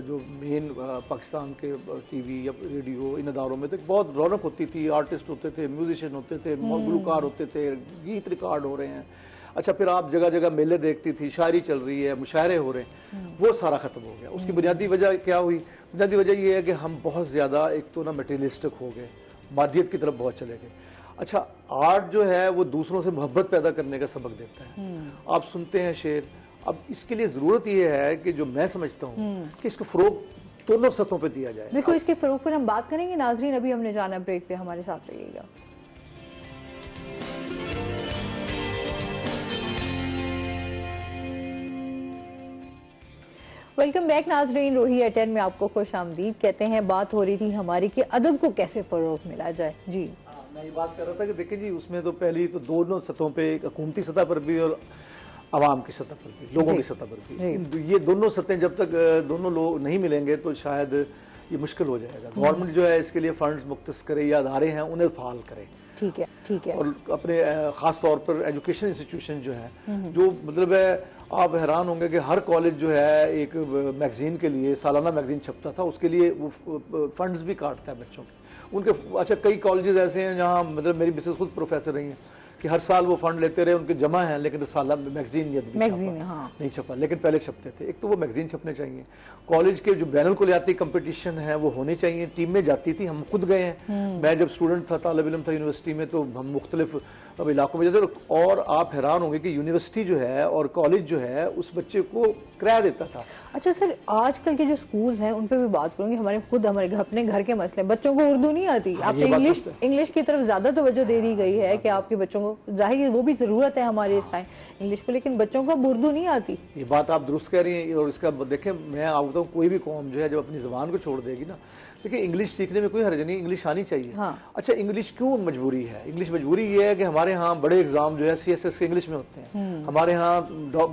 جو مین پاکستان کے ٹی وی یا ریڈیو ان اداروں میں تو بہت رونق ہوتی تھی، آرٹسٹ ہوتے تھے، میوزیشین ہوتے تھے، گلوکار ہوتے تھے، گیت ریکارڈ ہو رہے ہیں. اچھا، پھر آپ جگہ جگہ میلے دیکھتی تھی، شاعری چل رہی ہے، مشاعرے ہو رہے ہیں، وہ سارا ختم ہو گیا. اس کی بنیادی وجہ کیا ہوئی؟ بنیادی وجہ یہ ہے کہ ہم بہت زیادہ ایک تو نا میٹیریلسٹک ہو گئے، مادیت کی طرف بہت چلے گئے. اچھا، آرٹ جو ہے وہ دوسروں سے محبت پیدا کرنے کا سبق دیتا ہے. آپ سنتے ہیں شعر. اب اس کے لیے ضرورت یہ ہے کہ جو میں سمجھتا ہوں کہ اس کو فروغ دونوں سطحوں پہ دیا جائے. بالکل، اس کے فروغ پر ہم بات کریں گے. ناظرین، ابھی ہم نے جانا بریک پہ، ہمارے ساتھ رہیے گا. ویلکم بیک ناظرین، روہی ایٹین میں آپ کو خوش آمدید کہتے ہیں. بات ہو رہی تھی ہماری کہ ادب کو کیسے فروغ ملا جائے. جی میں یہ بات کر رہا تھا کہ دیکھیں جی، اس میں تو پہلی تو دونوں سطحوں پہ، ایک حکومتی سطح پر بھی اور عوام کی سطح پر بھی، لوگوں کی سطح پر بھی. یہ دونوں سطحیں جب تک دونوں لوگ نہیں ملیں گے تو شاید یہ مشکل ہو جائے گا. گورنمنٹ جو ہے اس کے لیے فنڈز مختص کرے یا ادارے ہیں انہیں فعال کرے. ٹھیک ہے، ٹھیک ہے. اور اپنے خاص طور پر ایجوکیشن انسٹیٹیوشن جو ہیں، جو مطلب ہے آپ حیران ہوں گے کہ ہر کالج جو ہے ایک میگزین کے لیے سالانہ میگزین چھپتا تھا، اس کے لیے وہ فنڈز بھی کاٹتا ہے بچوں کے ان کے. اچھا، کئی کالجز ایسے ہیں جہاں مطلب میری مسز خود پروفیسر رہی ہیں کہ ہر سال وہ فنڈ لیتے رہے، ان کے جمع ہیں، لیکن سالہ میگزین نہیں چھپا، لیکن پہلے چھپتے تھے. ایک تو وہ میگزین چھپنے چاہیے. کالج کے جو بین الکلیاتی کمپٹیشن ہیں وہ ہونے چاہیے. ٹیم میں جاتی تھی، ہم خود گئے ہیں. میں جب اسٹوڈنٹ تھا، طالب علم تھا یونیورسٹی میں، تو ہم مختلف علاقوں میں جاتے. اور آپ حیران ہوں گے کہ یونیورسٹی جو ہے اور کالج جو ہے اس بچے کو کرایہ دیتا تھا. اچھا سر، آج کل کے جو سکولز ہیں ان پہ بھی بات کروں گی. ہمارے اپنے گھر کے مسئلے، بچوں کو اردو نہیں آتی. آپ نے انگلش کی طرف زیادہ توجہ دے دی گئی ہے کہ آپ کے بچوں کو، ظاہر ہے وہ بھی ضرورت ہے ہمارے اس ٹائم انگلش پہ، لیکن بچوں کو اب اردو نہیں آتی. یہ بات آپ درست کہہ رہی ہیں. اور اس کا دیکھیں، میں آپ بتاؤں کوئی بھی قوم جو ہے جب اپنی زبان کو چھوڑ دے گی نا، دیکھیں انگلش سیکھنے میں کوئی حرج نہیں، انگلش آنی چاہیے. اچھا، انگلش کیوں مجبوری ہے؟ انگلش مجبوری یہ ہے کہ ہمارے ہاں بڑے ایگزام جو ہے CSS انگلش میں ہوتے ہیں، ہمارے ہاں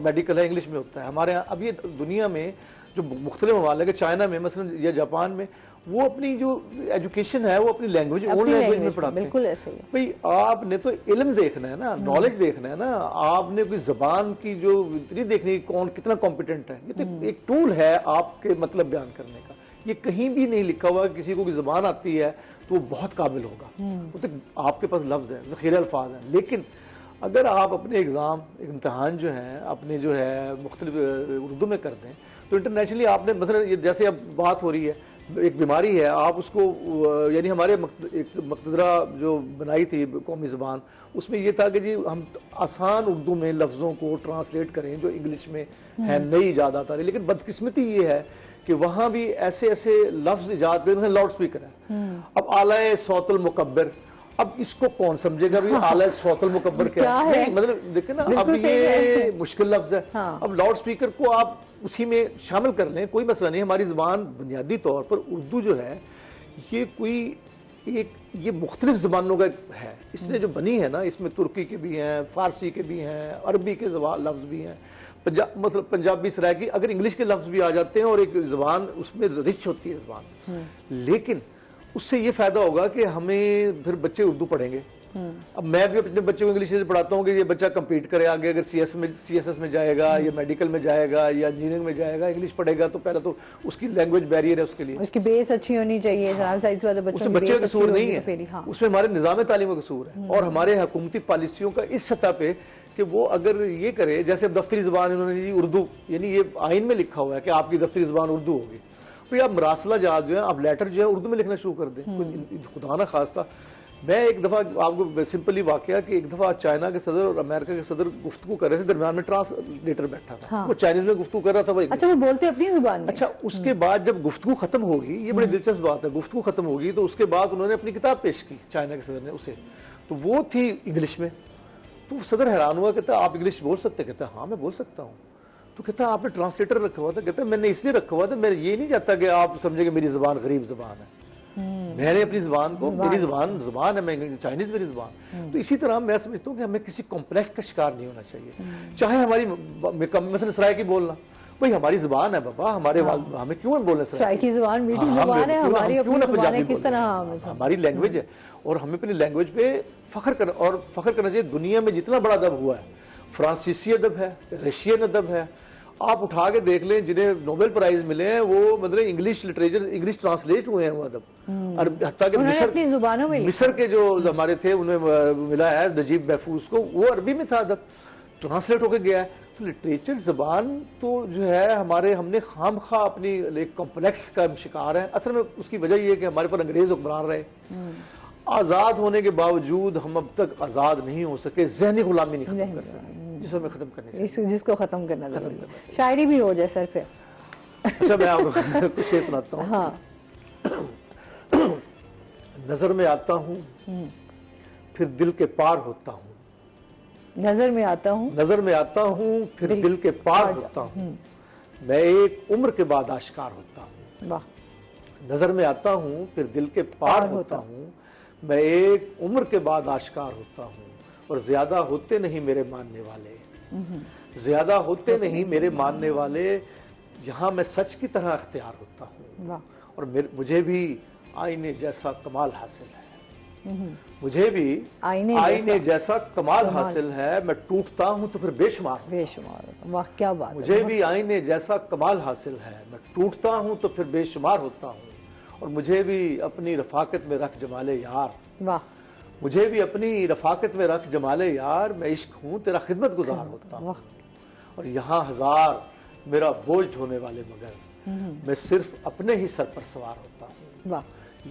میڈیکل ہے انگلش میں ہوتا ہے، ہمارے ہاں اب یہ دنیا میں جو مختلف ممالک ہے، چائنا میں مثلا یا جاپان میں، وہ اپنی جو ایجوکیشن ہے وہ اپنی لینگویج اون اپنی لینگویج میں language پڑھاتے ہیں. بالکل ایسے ہی ہے. بھئی آپ نے تو علم دیکھنا ہے نا, نالج دیکھنا ہے نا, آپ نے کوئی زبان کی جو نہیں دیکھنی کون کتنا کمپیٹنٹ ہے. یہ تو ایک ٹول ہے آپ کے مطلب بیان کرنے کا. یہ کہیں بھی نہیں لکھا ہوا کہ کسی کو کوئی زبان آتی ہے تو وہ بہت قابل ہوگا. وہ تو آپ کے پاس لفظ ہے, ذخیرہ الفاظ ہیں. لیکن اگر آپ اپنے ایگزام امتحان جو ہیں اپنے جو ہے مختلف اردو میں کر دیں تو انٹرنیشنلی آپ نے مثلا جیسے اب بات ہو رہی ہے, ایک بیماری ہے, آپ اس کو یعنی ہمارے ایک مقتدرہ جو بنائی تھی قومی زبان, اس میں یہ تھا کہ جی ہم آسان اردو میں لفظوں کو ٹرانسلیٹ کریں جو انگلش میں ہے نئی ایجاد آتا رہی. لیکن بدقسمتی یہ ہے کہ وہاں بھی ایسے ایسے لفظ ایجاد کریں, مثلا لاؤڈ اسپیکر ہے. اب اعلی صوت المکبر, اب اس کو کون سمجھے گا بھی اعلی صوت المکبر کیا ہے؟ نہیں, مطلب دیکھیں نا, اب یہ مشکل لفظ ہے. اب لاؤڈ اسپیکر کو آپ اسی میں شامل کر لیں, کوئی مسئلہ نہیں. ہماری زبان بنیادی طور پر اردو جو ہے یہ کوئی یہ مختلف زبانوں کا ہے. اس نے جو بنی ہے نا, اس میں ترکی کے بھی ہیں, فارسی کے بھی ہیں, عربی کے لفظ بھی ہیں, مطلب پنجابی سرائکی, اگر انگلش کے لفظ بھی آ جاتے ہیں, اور ایک زبان اس میں رچ ہوتی ہے زبان. لیکن اس سے یہ فائدہ ہوگا کہ ہمیں پھر بچے اردو پڑھیں گے. اب میں بھی اپنے بچے کو انگلش سے پڑھاتا ہوں کہ یہ بچہ کمپیٹ کرے آگے, اگر سی ایس ایس میں جائے گا یا میڈیکل میں جائے گا یا انجینئرنگ میں جائے گا, انگلش پڑھے گا تو پہلے تو اس کی لینگویج بیریئر ہے اس کے لیے, اس کی بیس اچھی ہونی چاہیے. اس میں بچے کا قصور نہیں ہے, اس میں ہمارے نظام تعلیم کا قصور ہے, اور ہمارے حکومتی پالیسیوں کا اس سطح پہ کہ وہ اگر یہ کرے, جیسے اب دفتری زبان انہوں نے اردو, یعنی یہ آئین میں لکھا ہوا ہے کہ آپ کی دفتری زبان اردو ہوگی. پھر آپ مراسلہ جات جو ہے, آپ لیٹر جو ہے اردو میں لکھنا شروع کر دیں. خدا نہ خواستہ, میں ایک دفعہ آپ کو سمپلی واقعہ کہ ایک دفعہ چائنا کے صدر اور امریکہ کے صدر گفتگو کر رہے تھے, درمیان میں ٹرانسلیٹر بیٹھا تھا, وہ چائنیز میں گفتگو کر رہا تھا. اچھا, وہ بولتے اپنی زبان میں. اچھا, اس کے بعد جب گفتگو ختم ہوگی, یہ بڑی دلچسپ بات ہے, گفتگو ختم ہوگی تو اس کے بعد انہوں نے اپنی کتاب پیش کی چائنا کے صدر نے اسے, تو وہ تھی انگلش میں. تو صدر حیران ہوا, کہتا آپ انگلش بول سکتے؟ کہتا ہاں میں بول سکتا ہوں. تو کہتا آپ نے ٹرانسلیٹر رکھا ہوا تھا؟ کہتا میں نے اس لیے رکھا ہوا تھا, میں یہ نہیں چاہتا کہ آپ سمجھیں کہ میری زبان غریب زبان ہے. میں نے اپنی زبان کو, میری زبان ہے, میں چائنیز میری زبان. تو اسی طرح میں سمجھتا ہوں کہ ہمیں کسی کمپلیکس کا شکار نہیں ہونا چاہیے. چاہے ہماری مثلا سرائکی بولنا, بھئی ہماری زبان ہے بابا, ہمیں کیوں بولنا سرائکی زبان میٹھی زبان ہے, ہماری اپنی زبان ہے, کس طرح ہماری لینگویج ہے, اور ہمیں اپنی لینگویج پہ فخر کرنا چاہیے. دنیا میں جتنا بڑا ادب ہوا ہے, فرانسیسی ادب ہے, رشین ادب ہے, آپ اٹھا کے دیکھ لیں جنہیں نوبل پرائز ملے ہیں وہ مطلب انگلش لٹریچر, انگلش ٹرانسلیٹ ہوئے ہیں وہ ادب. اور حتیٰ کہ مصر کے جو ہمارے تھے انہیں ملا ہے نجیب محفوظ کو, وہ عربی میں تھا ادب, ٹرانسلیٹ ہو کے گیا ہے. تو لٹریچر زبان تو جو ہے ہم نے خام خواہ اپنی ایک کمپلیکس کا شکار ہے. اصل میں اس کی وجہ یہ ہے کہ ہمارے پر انگریز حکمران رہے. آزاد ہونے کے باوجود ہم اب تک آزاد نہیں ہو سکے, ذہنی غلامی نہیں ختم کر سکے, جس میں ختم کرنے جس کو ختم کرنا ضروری ہے. شاعری بھی ہو جائے سر پہ. اچھا, میں آپ کو کچھ شعر سناتا ہوں. ہاں. نظر میں آتا ہوں پھر دل کے پار ہوتا ہوں, نظر میں آتا ہوں, نظر میں آتا ہوں پھر دل کے پار ہوتا ہوں, میں ایک عمر کے بعد آشکار ہوتا ہوں. واہ. نظر میں آتا ہوں پھر دل کے پار ہوتا ہوں, میں ایک عمر کے بعد آشکار ہوتا ہوں, اور زیادہ ہوتے نہیں میرے ماننے والے, زیادہ ہوتے نہیں میرے ماننے والے, یہاں میں سچ کی طرح اختیار ہوتا ہوں, اور مجھے بھی آئینے جیسا کمال حاصل ہے, مجھے بھی آئینے جیسا کمال حاصل ہے, میں ٹوٹتا ہوں تو پھر بے شمار. بے شمار. واہ کیا بات. مجھے بھی آئینے جیسا کمال حاصل ہے, میں ٹوٹتا ہوں تو پھر بے شمار ہوتا ہوں, اور مجھے بھی اپنی رفاقت میں رکھ جمال یار. واہ. مجھے بھی اپنی رفاقت میں رکھ جمال یار, میں عشق ہوں تیرا خدمت گزار ہوتا ہوں, اور یہاں ہزار میرا بوجھ ہونے والے مگر میں صرف اپنے ہی سر پر سوار ہوتا ہوں. واہ.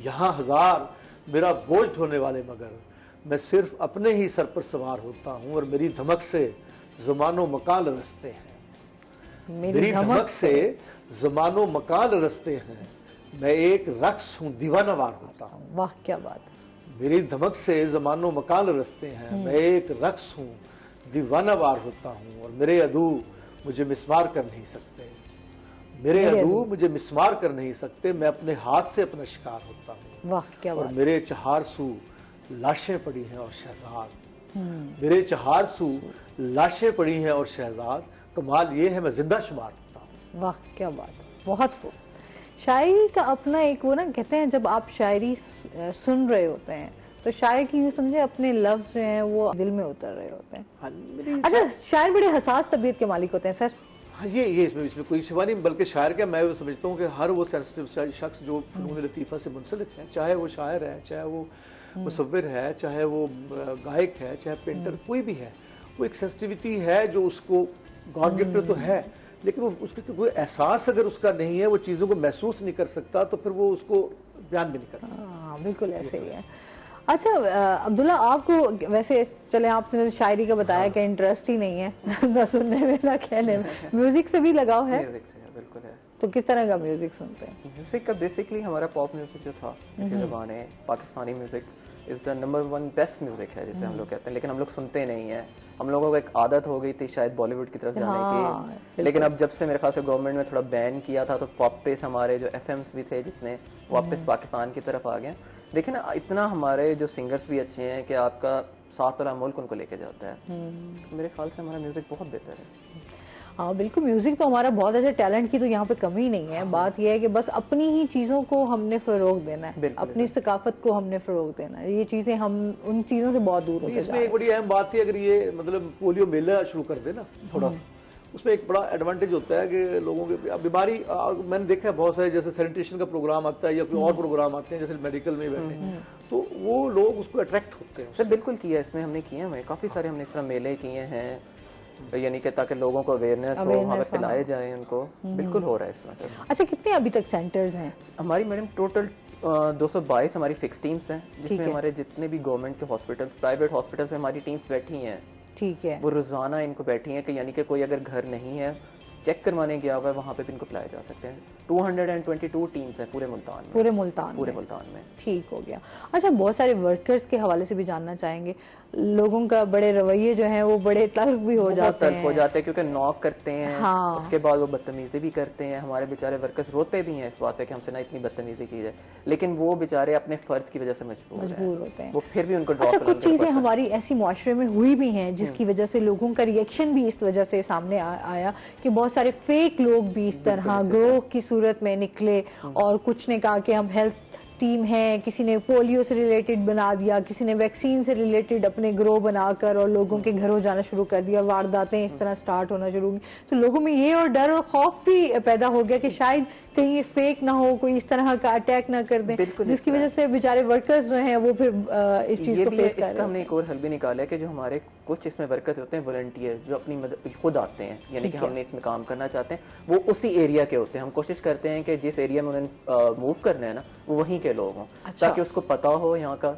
یہاں ہزار میرا بوجھ ہونے والے مگر میں صرف اپنے ہی سر پر سوار ہوتا ہوں, اور میری دھمک سے زمان و مکان رستے ہیں, میری دھمک سے زمان و مکان رستے ہیں, میں ایک رقص ہوں دیوانہ وار ہوتا ہوں. واہ کیا بات. میری دھمک سے زمان و مکان رستے ہیں, میں ایک رقص ہوں دیوانہ وار ہوتا ہوں, اور میرے عدو مجھے مسمار کر نہیں سکتے, میرے عدو مجھے مسمار کر نہیں سکتے, میں اپنے ہاتھ سے اپنا شکار ہوتا ہوں. واہ کیا بات. اور میرے چہار سو لاشیں پڑی ہیں اور شہزاد, میرے چہار سو لاشیں پڑی ہیں اور شہزاد, کمال یہ ہے میں زندہ شمار ہوتا ہوں. واہ کیا بات. بہت خوب. شاعری کا اپنا ایک وہ نا کہتے ہیں جب آپ شاعری سن رہے ہوتے ہیں تو شاعر کی یوں سمجھے اپنے لفظ جو ہیں وہ دل میں اتر رہے ہوتے ہیں. اچھا شاعر بڑے حساس طبیعت کے مالک ہوتے ہیں سر. ہاں یہ اس میں کوئی شبہ نہیں، بلکہ شاعر کیا میں سمجھتا ہوں کہ ہر وہ سینسٹیو شخص جو فنون لطیفہ سے منسلک ہے، چاہے وہ شاعر ہے، چاہے وہ مصور ہے، چاہے وہ گائک ہے، چاہے پینٹر، کوئی بھی ہے، وہ ایک سینسٹیوٹی ہے جو اس کو گاڈ گفٹڈ تو ہے، لیکن اس کا کوئی احساس اگر اس کا نہیں ہے، وہ چیزوں کو محسوس نہیں کر سکتا تو پھر وہ اس کو بیان بھی نہیں کرتا. ہاں بالکل ایسے ہی ہے. اچھا عبداللہ آپ کو ویسے چلے آپ نے شاعری کا بتایا کہ انٹرسٹ ہی نہیں ہے نہ سننے میں نہ کہنے میں، میوزک سے بھی لگاؤ ہے؟ میوزک سے بالکل ہے. تو کس طرح کا میوزک سنتے ہیں؟ میوزک کا بیسکلی ہمارا پاپ میوزک جو تھا اسی زبان ہے، Pakistani music is the number 1 best music ہے جسے ہم لوگ کہتے ہیں، لیکن ہم لوگ سنتے نہیں ہیں. ہم لوگوں کو ایک عادت ہو گئی تھی شاید بالی ووڈ کی طرف جانے کی، لیکن اب جب سے میرے خیال سے گورنمنٹ نے تھوڑا بین کیا تھا تو واپس ہمارے جو ایف ایمس بھی تھے جتنے واپس پاکستان کی طرف آ گئے. دیکھیں نا اتنا ہمارے جو سنگرز بھی اچھے ہیں کہ آپ کا ساتھ والا ملک ان کو لے کے جاتا ہے. میرے خیال سے ہمارا میوزک بہت بہتر ہے. ہاں بالکل، میوزک تو ہمارا بہت اچھا، ٹیلنٹ کی تو یہاں پہ کمی نہیں ہے. بات یہ ہے کہ بس اپنی ہی چیزوں کو ہم نے فروغ دینا ہے، اپنی ثقافت کو ہم نے فروغ دینا ہے. یہ چیزیں ہم ان چیزوں سے بہت دور ہوتے جا رہے ہیں. اس میں ایک بڑی اہم بات تھی، اگر یہ مطلب پولیو میلہ شروع کر دے نا تھوڑا سا، اس میں ایک بڑا ایڈوانٹیج ہوتا ہے کہ لوگوں کے بیماری، میں نے دیکھا ہے بہت سارے جیسے سینیٹیشن کا پروگرام آتا ہے یا کوئی اور پروگرام آتے ہیں جیسے میڈیکل میں بیٹھے ہیں تو وہ لوگ اس کو اٹریکٹ ہوتے ہیں. سر بالکل کیا اس میں ہم نے کیے ہیں، کافی سارے ہم نے اس طرح میلے کیے ہیں، یعنی کہ تاکہ لوگوں کو اویئرنیس ہو، وہاں پہ پلائے جائیں ان کو. بالکل ہو رہا ہے اس میں. اچھا کتنے ابھی تک سینٹرز ہیں ہماری؟ میڈم ٹوٹل 222 ہماری فکس ٹیمز ہیں، جس میں ہمارے جتنے بھی گورنمنٹ کے ہاسپٹل، پرائیویٹ ہاسپٹل میں ہماری ٹیمز بیٹھی ہیں. ٹھیک ہے. وہ روزانہ ان کو بیٹھی ہیں کہ یعنی کہ کوئی اگر گھر نہیں ہے چیک کروانے گیا ہوا ہے وہاں پہ بھی ان کو پلائے جا سکتے ہیں. 222 ٹیمز ہیں پورے ملتان میں. پورے ملتان میں. ٹھیک ہو گیا. اچھا بہت سارے ورکرز کے حوالے سے بھی جاننا چاہیں گے، لوگوں کا بڑے رویے جو ہیں وہ بڑے تلخ بھی ہو جاتے ہیں کیونکہ نوک کرتے ہیں، اس کے بعد وہ بدتمیزی بھی کرتے ہیں. ہمارے بیچارے ورکرز روتے بھی ہیں اس بات پہ کہ ہم سے نہ اتنی بدتمیزی کی جائے، لیکن وہ بیچارے اپنے فرض کی وجہ سے مجبور ہوتے ہیں، وہ پھر بھی ان کو ڈراپ. کچھ چیزیں ہماری ایسی معاشرے میں ہوئی بھی ہیں جس کی وجہ سے لوگوں کا ریئیکشن بھی اس وجہ سے سامنے آیا کہ بہت سارے فیک لوگ بھی اس طرح گروہ کی صورت میں نکلے اور کچھ نے کہا کہ ہم ہیلتھ ٹیم ہے، کسی نے پولیو سے ریلیٹڈ بنا دیا، کسی نے ویکسین سے ریلیٹڈ اپنے گروہ بنا کر اور لوگوں کے گھروں جانا شروع کر دیا، وارداتیں اس طرح سٹارٹ ہونا شروع ہوئی. تو لوگوں میں یہ اور ڈر اور خوف بھی پیدا ہو گیا کہ شاید کہیں یہ فیک نہ ہو، کوئی اس طرح کا اٹیک نہ کر دیں، جس کی وجہ سے بیچارے ورکرز جو ہیں وہ پھر اس چیز کو فیس کر رہے ہیں. ہم نے ایک اور حل بھی نکالا ہے کہ جو ہمارے کچھ اس میں ورکرز ہوتے ہیں والنٹیئر جو اپنی خود آتے ہیں، یعنی کہ ہم نے اس میں کام کرنا چاہتے ہیں، وہ اسی ایریا کے ہوتے ہیں. ہم کوشش کرتے ہیں کہ جس ایریا میں انہیں موو کرنا ہے نا وہ وہیں کے لوگ ہوں، تاکہ اس کو پتا ہو یہاں کا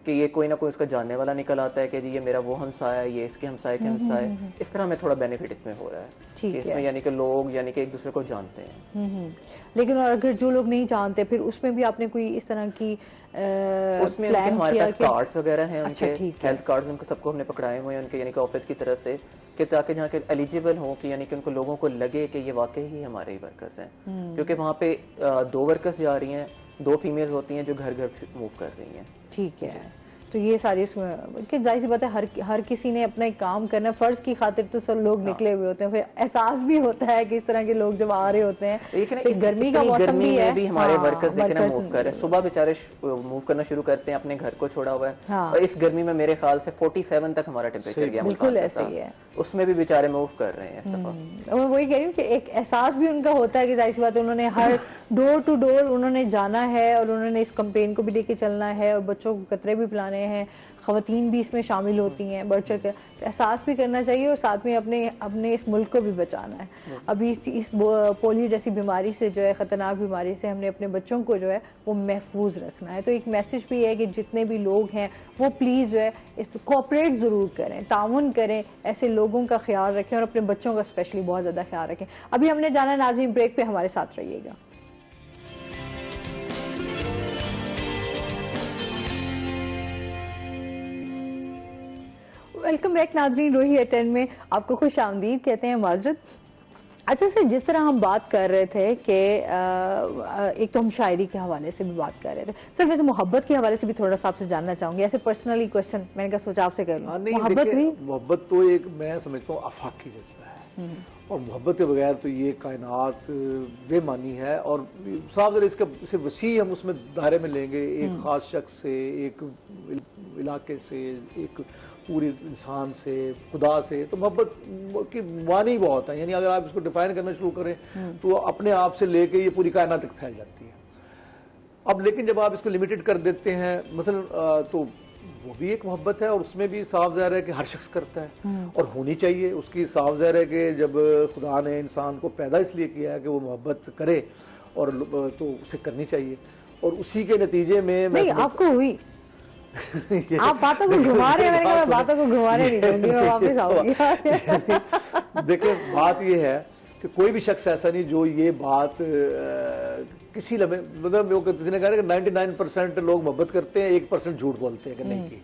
کہ یہ کوئی نہ کوئی اس کا جاننے والا نکل آتا ہے کہ جی یہ میرا وہ ہمسایہ ہے، یہ اس کے ہمسائے کے ہمسائے. اس طرح میں تھوڑا بینیفٹ اس میں ہو رہا ہے، اس میں یعنی کہ لوگ یعنی کہ ایک دوسرے کو جانتے ہیں. لیکن اور اگر جو لوگ نہیں جانتے پھر اس میں بھی آپ نے کوئی اس طرح کی اس میں ہمارے پاس کارڈز وغیرہ ہیں، ان کے ہیلتھ کارڈز ان کو سب کو ہم نے پکڑائے ہوئے ہیں ان کے یعنی کہ آفس کی طرف سے، کہ تاکہ جہاں کے ایلیجیبل ہوں کہ یعنی کہ ان کو لوگوں کو لگے کہ یہ واقعی ہی ہمارے ہی ورکرز ہیں. کیونکہ وہاں پہ 2 ورکرز جا رہی ہیں، 2 فیمیلز ہوتی ہیں جو گھر گھر موو کر رہی ہیں. ٹھیک ہے. تو یہ ساری ظاہر سی بات ہے ہر کسی نے اپنا ایک کام کرنا ہے، فرض کی خاطر تو سب لوگ نکلے ہوئے ہوتے ہیں، پھر احساس بھی ہوتا ہے کہ اس طرح کے لوگ جب آ رہے ہوتے ہیں. گرمی کا موسم بھی ہے، ہمارے ورکرز دیکھنا موو کر رہے ہیں، صبح بیچارے موو کرنا شروع کرتے ہیں، اپنے گھر کو چھوڑا ہوا ہے، اور اس گرمی میں میرے خیال سے 47 تک ہمارا ٹیمپریچر گیا. بالکل ایسا ہی ہے، اس میں بھی بیچارے موو کر رہے ہیں. میں وہی کہہ رہی ہوں کہ ایک احساس بھی ان کا ہوتا ہے کہ ظاہر سی بات ہے انہوں نے ہر ڈور ٹو ڈور انہوں نے جانا ہے اور انہوں نے اس کمپین کو بھی لے کے چلنا ہے اور بچوں کو قطرے بھی پلانے ہیں، خواتین بھی اس میں شامل ہوتی ہیں، بڑھ چڑھ کر احساس بھی کرنا چاہیے اور ساتھ میں اپنے اس ملک کو بھی بچانا ہے. ابھی اس پولیو جیسی بیماری سے جو ہے، خطرناک بیماری سے ہم نے اپنے بچوں کو جو ہے وہ محفوظ رکھنا ہے. تو ایک میسج بھی ہے کہ جتنے بھی لوگ ہیں وہ پلیز جو ہے اس کو کوآپریٹ ضرور کریں، تعاون کریں، ایسے لوگوں کا خیال رکھیں اور اپنے بچوں کا اسپیشلی بہت زیادہ خیال رکھیں. ابھی ہم نے جانا ہے ناظرین بریک پہ، ہمارے ساتھ رہیے گا. ویلکم بیک ناظرین، روہی ایٹ 10 میں آپ کو خوش آمدید کہتے ہیں، معذرت. اچھا سر، جس طرح ہم بات کر رہے تھے کہ ایک تو ہم شاعری کے حوالے سے بھی بات کر رہے تھے سر، ویسے محبت کے حوالے سے بھی تھوڑا سا آپ سے جاننا چاہوں گی، ایسے پرسنلی کوشچن میں نے کہا سوچا آپ سے کر لوں. محبت تو ایک میں سمجھتا ہوں آفاقی جذبہ ہے. اور محبت کے بغیر تو یہ کائنات بے معنی ہے. اور صاحب ذرا اس کا سے وسیع ہم اس میں دائرے میں لیں گے, ایک خاص شخص سے, ایک علاقے سے, ایک پورے انسان سے, خدا سے, تو محبت کی معنی بہت ہے. یعنی اگر آپ اس کو ڈیفائن کرنا شروع کریں تو اپنے آپ سے لے کے یہ پوری کائنات تک پھیل جاتی ہے. اب لیکن جب آپ اس کو لمیٹڈ کر دیتے ہیں مثلا تو وہ بھی ایک محبت ہے, اور اس میں بھی صاف ظاہر ہے کہ ہر شخص کرتا ہے اور ہونی چاہیے. اس کی صاف ظاہر ہے کہ جب خدا نے انسان کو پیدا اس لیے کیا ہے کہ وہ محبت کرے, اور تو اسے کرنی چاہیے. اور اسی کے نتیجے میں آپ کو ہوئی, آپ باتوں کو گھما رہے ہیں, میں نے کہا باتوں کو گھمانے نہیں دوں گی, میں واپس آؤں گی. دیکھیں بات یہ ہے کہ کوئی بھی شخص ایسا نہیں جو یہ بات کسی لمحے, مطلب کسی نے کہا کہ 99% لوگ محبت کرتے ہیں, 1% جھوٹ بولتے ہیں کہ نہیں کی.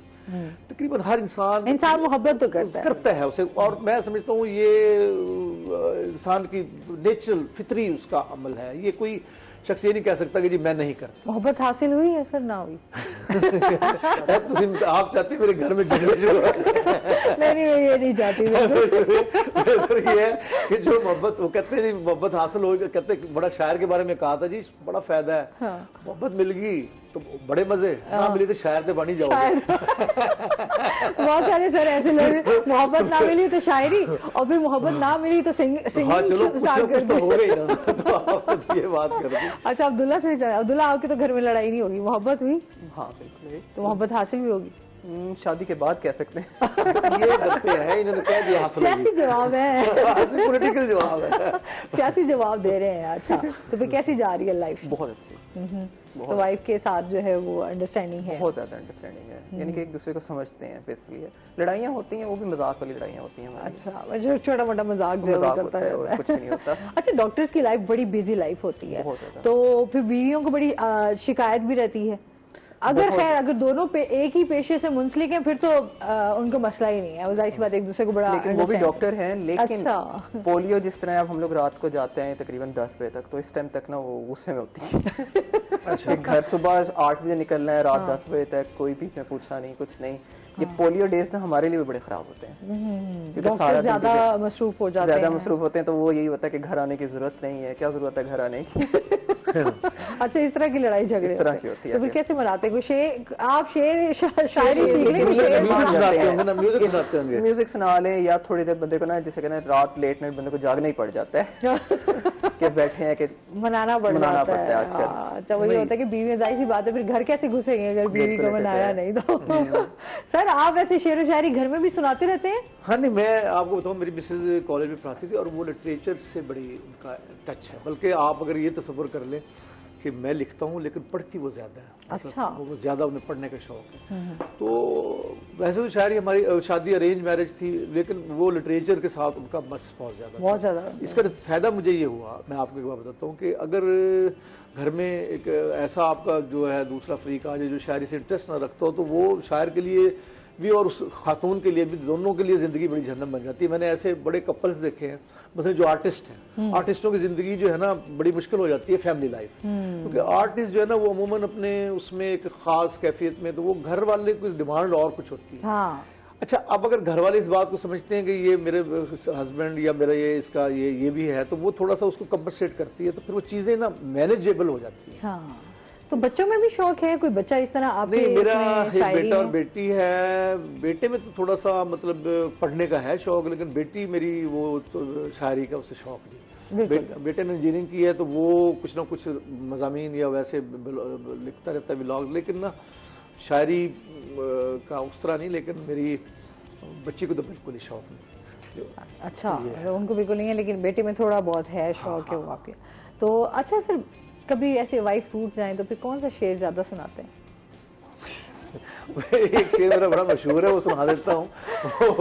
تقریباً ہر انسان محبت تو کرتا ہے اسے, اور میں سمجھتا ہوں یہ انسان کی نیچرل فطری اس کا عمل ہے. یہ کوئی شخص یہ نہیں کہہ سکتا کہ جی میں نہیں کرتا. محبت حاصل ہوئی یا سر نہ ہوئی؟ آپ چاہتی میرے گھر میں جھگڑے شروع نہیں میں یہ نہیں چاہتی. بہتر یہ ہے کہ جو محبت, وہ کہتے ہیں محبت حاصل ہو, کہتے بڑا شاعر کے بارے میں کہا تھا جی بڑا فائدہ ہے, محبت مل گئی تو بڑے مزے, نہ ملی تو شاعر سے بنی جاؤ. بہت سارے سر ایسے لوگ, محبت نہ ملی تو شاعری, اور پھر محبت نہ ملی تو سنگنگ اسٹارٹ کر دی. ہو گئی نا, یہ بات کر دی. اچھا عبداللہ سے, عبداللہ آپ کے تو گھر میں لڑائی نہیں ہوگی, محبت ہوئی؟ ہاں بالکل. تو محبت حاصل بھی ہوگی شادی کے بعد کہہ سکتے ہیں. یہ کرتے ہیں, انہوں نے کہہ دیا حاصل ہوگی. سیاسی جواب ہے, پولیٹیکل جواب ہے, سیاسی جواب دے رہے ہیں. اچھا تو پھر کیسی جا رہی ہے لائف؟ بہت اچھی. تو وائف کے ساتھ جو ہے وہ انڈرسٹینڈنگ ہے؟ بہت زیادہ انڈرسٹینڈنگ ہے, یعنی کہ ایک دوسرے کو سمجھتے ہیں. بیسکلی لڑائیاں ہوتی ہیں, وہ بھی مذاق والی لڑائیاں ہوتی ہیں. اچھا, جو چھوٹا موٹا مذاق جو چلتا ہے, کچھ نہیں ہوتا. اچھا ڈاکٹرز کی لائف بڑی بیزی لائف ہوتی ہے, تو پھر بیویوں کو بڑی شکایت بھی رہتی ہے. اگر خیر اگر دونوں پہ ایک ہی پیشے سے منسلک ہیں پھر تو ان کو مسئلہ ہی نہیں ہے, وہ ظاہر سی بات ایک دوسرے کو بڑا. لیکن وہ بھی ڈاکٹر ہیں, لیکن پولیو جس طرح اب ہم لوگ رات کو جاتے ہیں تقریباً 10 بجے تک, تو اس ٹائم تک نا وہ غصے میں ہوتی ہے. گھر صبح 8 بجے نکلنا ہے, رات 10 بجے تک, کوئی بیچ میں پوچھا نہیں, کچھ نہیں. یہ پولیو ڈیز نا ہمارے لیے بھی بڑے خراب ہوتے ہیں, ڈاکٹر زیادہ مصروف ہو جاتے ہیں. زیادہ مصروف ہوتے ہیں, تو وہ یہی ہوتا ہے کہ گھر آنے کی ضرورت نہیں ہے. کیا ضرورت ہے گھر آنے کی؟ اچھا اس طرح کی لڑائی جھگڑے اس طرح کی ہوتی ہے. تو پھر کیسے مناتے ہیں؟ کوئی آپ شاعری میوزک سنا لیں, یا تھوڑی دیر بندے کو نا جیسے کہنا رات لیٹ نائٹ بندے کو جاگنا ہی پڑ جاتا ہے کہ بیٹھے ہیں کہ منانا پڑتا ہے آج کل. اچھا وہی ہوتا ہے کہ بیوی, ظاہر سی بات ہے پھر گھر کیسے گھسیں گے اگر بیوی کو منایا نہیں تو. سر آپ ایسے شعر و شاعری گھر میں بھی سناتے رہتے ہیں؟ ہاں نہیں, میں آپ کو بتاؤں میری مسز کالج میں پڑھاتی تھی, اور وہ لٹریچر سے بڑی ان کا ٹچ ہے. بلکہ آپ اگر یہ تصور کر لیں کہ میں لکھتا ہوں لیکن پڑھتی وہ زیادہ ہے. اچھا, وہ زیادہ انہیں پڑھنے کا شوق ہے. تو ویسے تو شاعری ہماری شادی ارینج میرج تھی, لیکن وہ لٹریچر کے ساتھ ان کا مس بہت زیادہ. اس کا فائدہ مجھے یہ ہوا, میں آپ کو ایک بات بتاتا ہوں کہ اگر گھر میں ایک ایسا آپ کا جو ہے دوسرا فریق آ جائے جو شاعری سے انٹرسٹ نہ رکھتا ہو, تو وہ شاعر کے لیے بھی اور اس خاتون کے لیے بھی, دونوں کے لیے زندگی بڑی جہنم بن جاتی ہے. میں نے ایسے بڑے کپلز دیکھے ہیں, مثلا جو آرٹسٹ ہیں, آرٹسٹوں کی زندگی جو ہے نا بڑی مشکل ہو جاتی ہے فیملی لائف, کیونکہ آرٹسٹ جو ہے نا وہ عموماً اپنے اس میں ایک خاص کیفیت میں, تو وہ گھر والے کی ڈیمانڈ اور کچھ ہوتی ہے. اچھا اب اگر گھر والے اس بات کو سمجھتے ہیں کہ یہ میرے ہسبینڈ یا میرا یہ اس کا یہ بھی ہے, تو وہ تھوڑا سا اس کو کمپنسیٹ کرتی ہے, تو پھر وہ چیزیں نا مینیجیبل ہو جاتی ہیں. تو بچوں میں بھی شوق ہے؟ کوئی بچہ اس طرح آپ نہیں, میرا ایک بیٹا اور بیٹی ہے. بیٹے میں تو تھوڑا سا مطلب پڑھنے کا ہے شوق, لیکن بیٹی میری وہ شاعری کا اسے شوق نہیں. بیٹے نے انجینئرنگ کی ہے, تو وہ کچھ نہ کچھ مضامین یا ویسے لکھتا رہتا ہے ولاگ, لیکن نا شاعری کا اس طرح نہیں. لیکن میری بچی کو تو بالکل ہی شوق نہیں. اچھا, ان کو بالکل نہیں ہے, لیکن بیٹے میں تھوڑا بہت ہے شوق ہے وہ آپ کے. تو اچھا سر, کبھی ایسے وائف ٹوٹ جائیں تو پھر کون سا شعر زیادہ سناتے ہیں؟ ایک شعر میرا بڑا مشہور ہے, وہ سنا دیتا ہوں.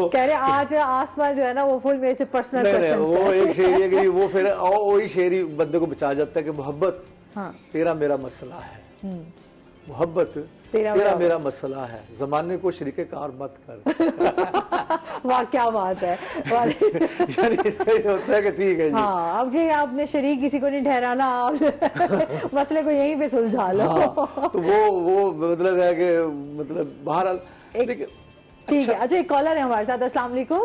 کہہ رہے آج آس پاس جو ہے نا وہ فل میرے سے پرسنل. وہ ایک شعر ہے کہ وہ پھر وہی شعر بندے کو بچا جاتا ہے کہ محبت تیرا میرا مسئلہ ہے, محبت تیرا میرا مسئلہ ہے, زمانے کو شریک کار مت کر. واہ کیا بات ہے. یعنی اس کا یہ ہوتا ہے کہ ٹھیک ہے جی, ہاں اب یہ آپ نے شریک کسی کو نہیں ٹھہرانا, مسئلے کو یہیں پہ سلجھا لو. تو وہ مطلب ہے کہ مطلب بہرحال ٹھیک ہے. اچھا ایک کالر ہے ہمارے ساتھ. السلام علیکم.